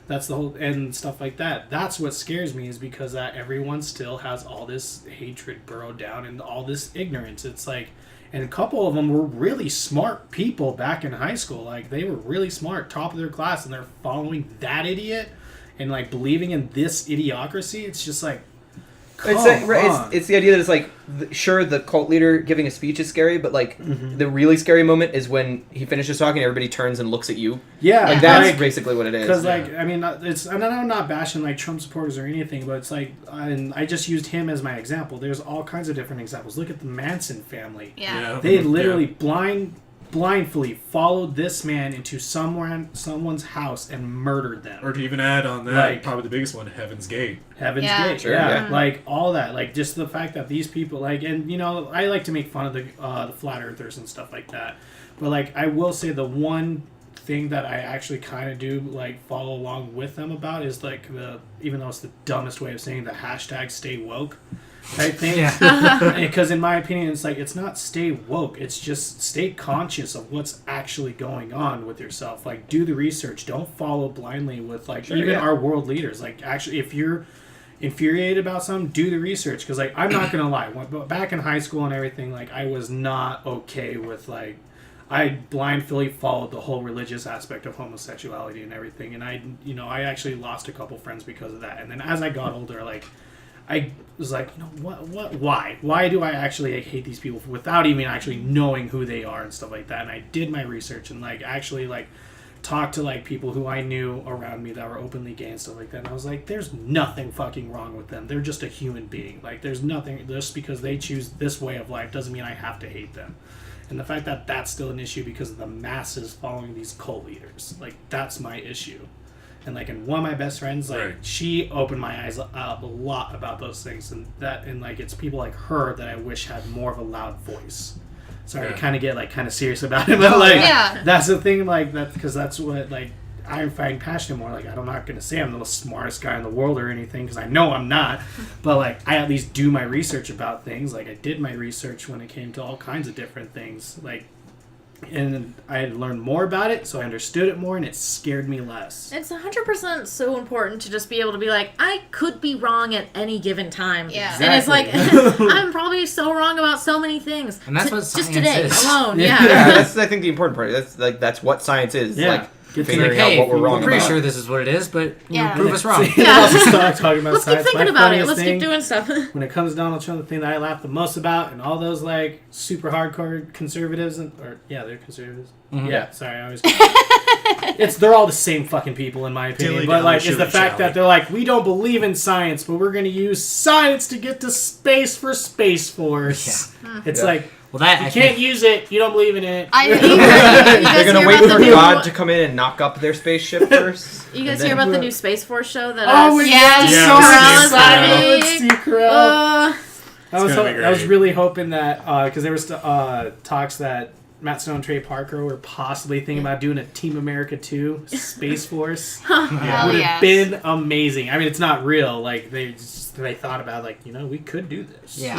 That's the whole, and stuff like that. That's what scares me, is because that everyone still has all this hatred burrowed down and all this ignorance. It's like, and a couple of them were really smart people back in high school. Like, they were really smart, top of their class, and they're following that idiot and like believing in this idiocracy. It's just like, It's the idea that it's like, sure, the cult leader giving a speech is scary, but like the really scary moment is when he finishes talking, everybody turns and looks at you. Yeah, like that's basically what it is. Because like, I mean, I'm not bashing like Trump supporters or anything, but it's like, and I just used him as my example. There's all kinds of different examples. Look at the Manson family. Yeah. They literally blindly followed this man into someone's house and murdered them. Or to even add on that, Like, probably the biggest one, Heaven's Gate. Heaven's Yeah. Gate, Sure, yeah. yeah. Like, all that. Like, just the fact that these people, like, and, you know, I like to make fun of the flat earthers and stuff like that. But, like, I will say the one thing that I actually kind of do, like, follow along with them about is, like, even though it's the dumbest way of saying the hashtag stay woke type thing. Because in my opinion, it's like, it's not stay woke, it's just stay conscious of what's actually going on with yourself. Like, do the research, don't follow blindly with like our world leaders. Like, actually, if you're infuriated about something, do the research. Because like, I'm not gonna lie, back in high school and everything, like, I was not okay with, like, I blindly followed the whole religious aspect of homosexuality and everything, and I actually lost a couple friends because of that. And then as I got older, like, I was like, you know, why do I actually hate these people without even actually knowing who they are and stuff like that? And I did my research and like actually like talked to like people who I knew around me that were openly gay and stuff like that. And I was like, there's nothing fucking wrong with them. They're just a human being. Like, there's nothing, just because they choose this way of life doesn't mean I have to hate them. And the fact that that's still an issue because of the masses following these cult leaders, like, that's my issue. And like, and one of my best friends, like, she opened my eyes up a lot about those things, and like, it's people like her that I wish had more of a loud voice. Sorry, I kind of get like kind of serious about it, but like, that's the thing, like, that, because that's what like I find passionate more. Like, I'm not gonna say I'm the smartest guy in the world or anything, because I know I'm not, but like, I at least do my research about things. Like, I did my research when it came to all kinds of different things, like. And I learned more about it, so I understood it more, and it scared me less. It's 100% so important to just be able to be like, I could be wrong at any given time. Yeah. And it's like, I'm probably so wrong about so many things. And that's what science just today is. alone. Yeah, that's, I think, the important part. That's what science is. Yeah. Like, figuring hey, out what we're wrong I'm pretty about. sure this is what it is, but Yeah. prove us wrong. Yeah. Let's just start talking about Let's keep science. thinking My about it. funniest Let's thing, keep doing stuff. when it comes to Donald Trump, the thing that I laugh the most about, and all those like super hardcore conservatives, they're conservatives. Mhm. Yeah, sorry, I always. They're all the same fucking people in my opinion. Dilly But dally, like, it's the shilly fact shally. that they're like, we don't believe in science, but we're going to use science to get to space for Space Force. It's Yeah. like, Well, that you I can't think, use it. You don't believe in it. I, you guys They're gonna hear wait about for the new- God to come in and knock up their spaceship first. You guys and hear then- about the new Space Force show that Oh, has yeah, Steve yeah, Carell Steve is Carell. on it? Steve Carell. I was gonna be I was great. really hoping that because there was talks that Matt Stone and Trey Parker were possibly thinking about doing a Team America 2 Space Force. Hell Would have yes. been amazing. I mean, it's not real. Like they thought about we could do this. Yeah.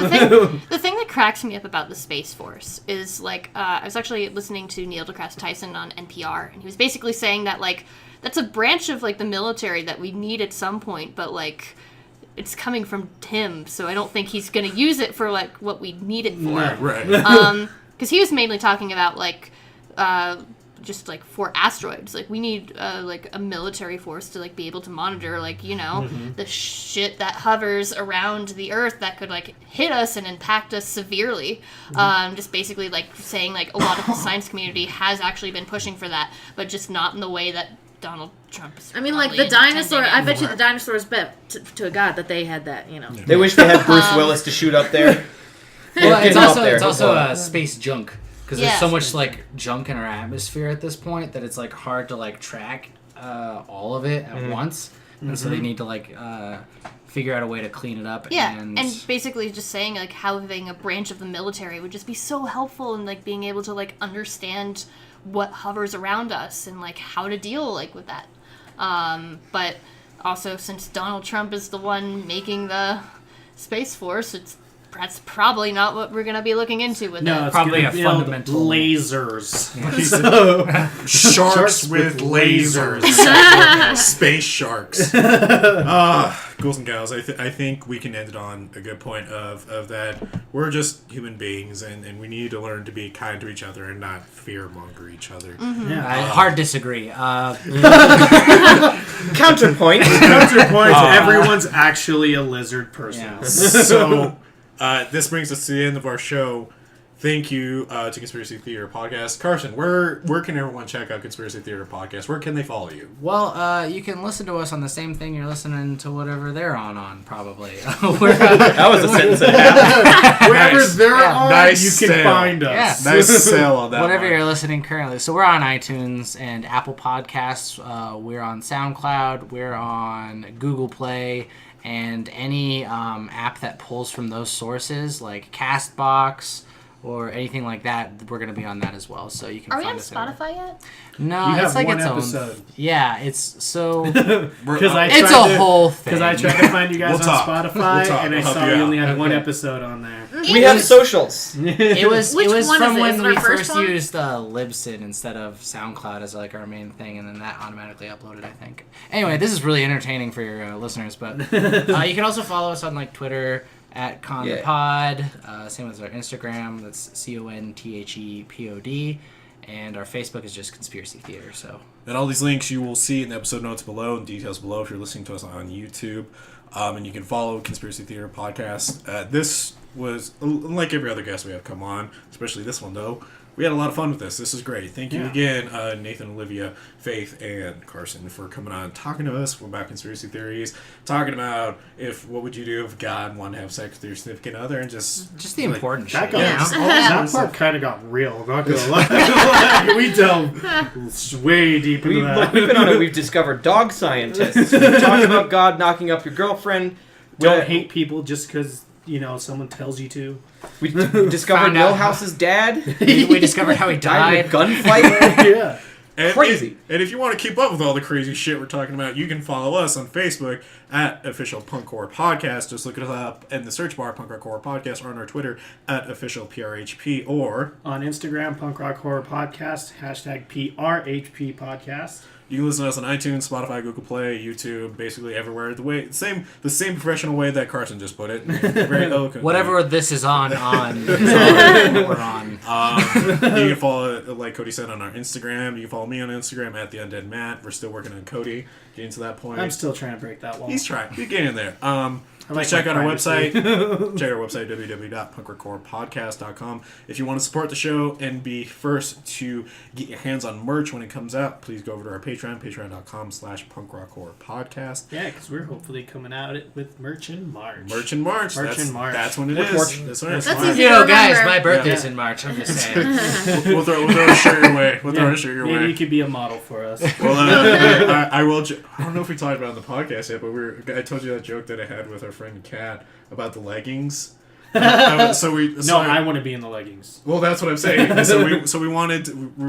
The thing that cracks me up about the Space Force is like I was actually listening to Neil deGrasse Tyson on NPR, and he was basically saying that like that's a branch of like the military that we need at some point, but like it's coming from him, so I don't think he's gonna use it for like what we need it for. No. Right. Because he was mainly talking about like just like for asteroids, like we need like a military force to like be able to monitor like the shit that hovers around the Earth that could like hit us and impact us severely. Just basically like saying like a lot of the science community has actually been pushing for that, but just not in the way that Donald Trump is. I mean, like probably the dinosaur. intending I it bet you for. the dinosaurs bet to a god that they had that. They wish they had Bruce Willis to shoot up there. well, Get it's him up also there. it's also space junk because Yeah. there's so much like junk in our atmosphere at this point that it's like hard to like track all of it at once, and so they need to like figure out a way to clean it up. Yeah, and basically just saying like having a branch of the military would just be so helpful in like being able to like understand what hovers around us and like how to deal like with that. But also since Donald Trump is the one making the Space Force, that's probably not what we're gonna be looking into with No, it. it's Probably gonna a build fundamental- lasers. Sharks with lasers. Space sharks. Ghouls and gals, I think we can end it on a good point of that we're just human beings and we need to learn to be kind to each other and not fear-monger each other. Yeah. I hard disagree. Counterpoint. Counterpoint: everyone's actually a lizard person. Yeah. So, this brings us to the end of our show. Thank you to Conspiracy Theater Podcast. Carson, where can everyone check out Conspiracy Theater Podcast? Where can they follow you? Well, you can listen to us on the same thing you're listening to whatever they're on, probably. That was a sentence and a half. Wherever Nice. they're Yeah. on, Nice you can sale. find us. Yeah. Nice sell on that Whatever one. you're listening currently. So we're on iTunes and Apple Podcasts. We're on SoundCloud. We're on Google Play. And any app that pulls from those sources, like CastBox or anything like that, we're going to be on that as well. So you can Are we find on us anywhere. Spotify yet? No, You it's have like one its episode. own. Yeah, it's so. Because It's a whole thing. Because I tried to find you guys We'll on talk. Spotify, We'll talk. and I We'll help saw you you only out. had one Okay. episode on there. We have socials. It was Which one from is it? when Is it we our first first one? used Libsyn instead of SoundCloud as like our main thing, and then that automatically uploaded, I think. Anyway, this is really entertaining for your listeners, but you can also follow us on like Twitter at ConThePod. Same with our Instagram. That's CONTHEPOD. And our Facebook is just Conspiracy Theater. So And all these links you will see in the episode notes below and details below if you're listening to us on YouTube. And you can follow Conspiracy Theater Podcast. This was, like every other guest we have come on, especially this one though, we had a lot of fun with this. This is great. Thank you again, Nathan, Olivia, Faith, and Carson for coming on, talking to us about conspiracy theories, talking about what would you do if God wanted to have sex with your significant other, and just the like, important That, shit. got, you know? that part kind of got real. I'm not gonna lie. We delved way deep into that. We've been on it. We've discovered dog scientists. We've talked about God knocking up your girlfriend. Don't hate people just because someone tells you to. We discovered Found out Millhouse's dad. We discovered how he Died in a died. gunfight. Yeah. And, Crazy. And if you want to keep up with all the crazy shit we're talking about, you can follow us on Facebook at Official Punk Horror Podcast. Just look it up in the search bar, Punk Rock Horror Podcast, or on our Twitter at Official PRHP, or On Instagram, Punk Rock Horror Podcast, #PRHP Podcast. You can listen to us on iTunes, Spotify, Google Play, YouTube, basically everywhere. The same professional way that Carson just put it. Very eloquent. Whatever this is on is on what we're on. You can follow, like Cody said, on our Instagram. You can follow me on Instagram at the Undead Matt. We're still working on Cody, getting to that point. I'm still trying to break that wall. He's trying. He's getting there. like Check my out our privacy. website. Check out our website, www.punkrockhorrorpodcast.com. If you want to support the show and be first to get your hands on merch when it comes out, please go over to our Patreon, patreon.com/punkrockhorrorpodcast. Yeah, because we're hopefully coming out with merch in March. Merch in March. Merch in March. That's when it Look is. forward. That's right. That's March. easy to Yo, guys, remember. my birthday's Yeah. in March. I'm just saying. We'll throw a shirt your way. We'll throw a shirt your Maybe way. you could be a model for us. Well, I will. I don't know if we talked about it on the podcast yet, but I told you that joke that I had with our friend Kat about the leggings. I want to be in the leggings. Well, that's what I'm saying. We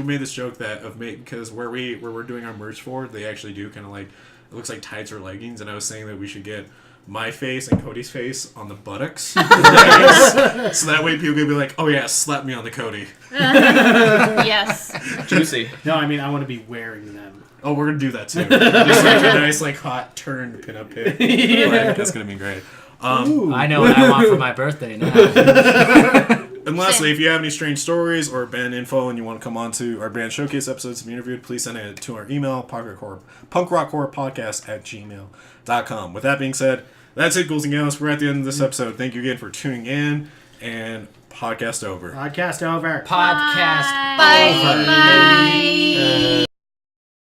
made this joke because where we're doing our merch for, they actually do kind of like, it looks like tights or leggings, and I was saying that we should get my face and Cody's face on the buttocks, so that way people can be like, oh yeah, slap me on the Cody. Yes. Juicy. No, I mean I want to be wearing them. Oh, we're gonna do that too. Just like a nice like hot turn pinup pic. Right, that's gonna be great. I know what I want for my birthday now. And lastly, if you have any strange stories or band info and you want to come on to our band showcase episodes to be interviewed, please send it to our email, punkrockhorrorpodcast@gmail.com. With that being said, that's it, ghouls and gals. We're at the end of this episode. Thank you again for tuning in, and podcast over. Podcast over. Podcast Bye. over. Bye.